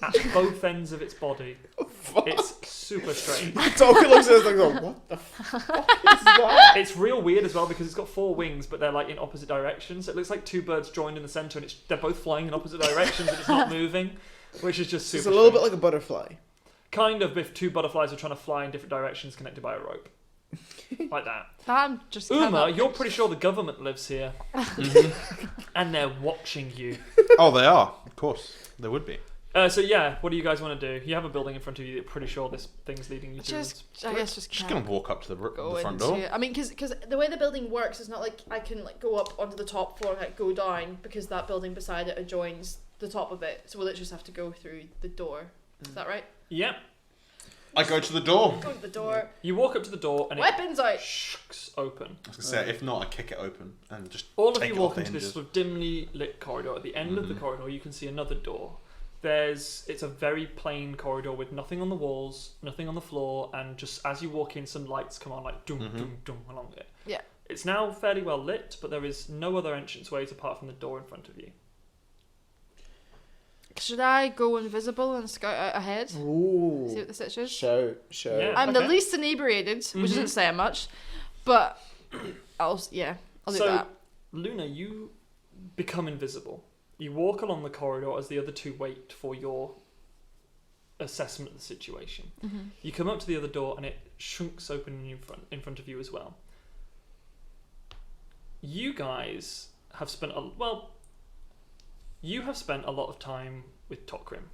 at both ends of its body. It's super strange. Tolkien looks at us like, what the fuck is that? It's real weird as well because it's got 4 wings, but they're like in opposite directions. It looks like 2 birds joined in the center, and they're both flying in opposite directions, and it's not moving, which is just super. It's a little bit strange. like a butterfly. Kind of if 2 butterflies are trying to fly in different directions connected by a rope, like that. I'm just. Uma, cannot- you're pretty sure the government lives here, and they're watching you. Oh, they are. Of course, they would be. So yeah, what do you guys want to do? You have a building in front of you. You're pretty sure this thing's leading you to. I guess just Just kinda gonna walk up to the go front into door. it. I mean, because the way the building works is not like I can like go up onto the top floor and like go down because that building beside it adjoins the top of it. So we'll just have to go through the door. Is that right? Yep. I go to the door. Go to the door. You walk up to the door and Weapons out. it shooks open. I was gonna say, if not, I kick it open and just All of take you it walk off the into this hinges. sort of dimly lit corridor. At the end of the corridor, you can see another door. It's a very plain corridor with nothing on the walls, nothing on the floor, and just as you walk in, some lights come on like doom, doom, doom along it. Yeah. It's now fairly well lit, but there is no other entranceways apart from the door in front of you. Should I go invisible and scout out ahead? Ooh. See what the situation is? Show. Yeah. I'm the Okay. least inebriated, which isn't saying much, but I'll do So, that. Luna, you become invisible. You walk along the corridor as the other 2 wait for your assessment of the situation. You come up to the other door and it shrinks open in front of you as well. You guys have spent a lot of time with Tokrim.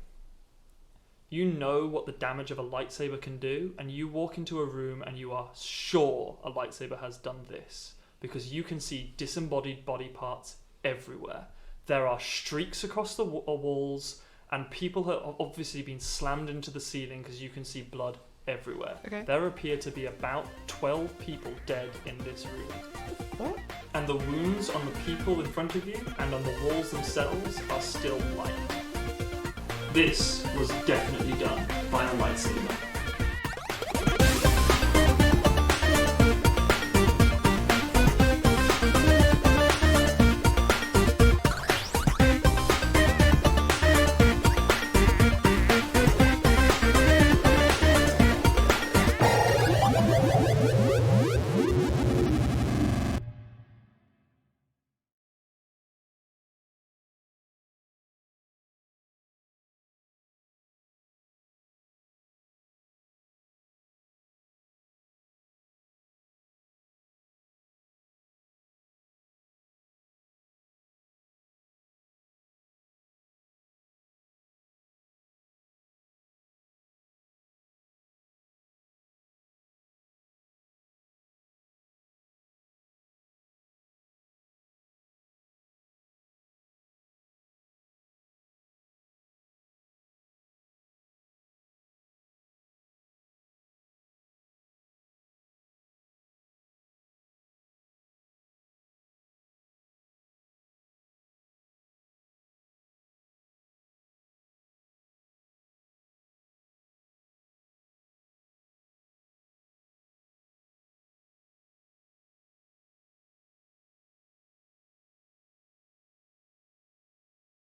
You know what the damage of a lightsaber can do, and you walk into a room and you are sure a lightsaber has done this because you can see disembodied body parts everywhere. There are streaks across the walls, and people have obviously been slammed into the ceiling because you can see blood everywhere. Okay. There appear to be about 12 people dead in this room. And the wounds on the people in front of you and on the walls themselves are still light. This was definitely done by a lightsaber.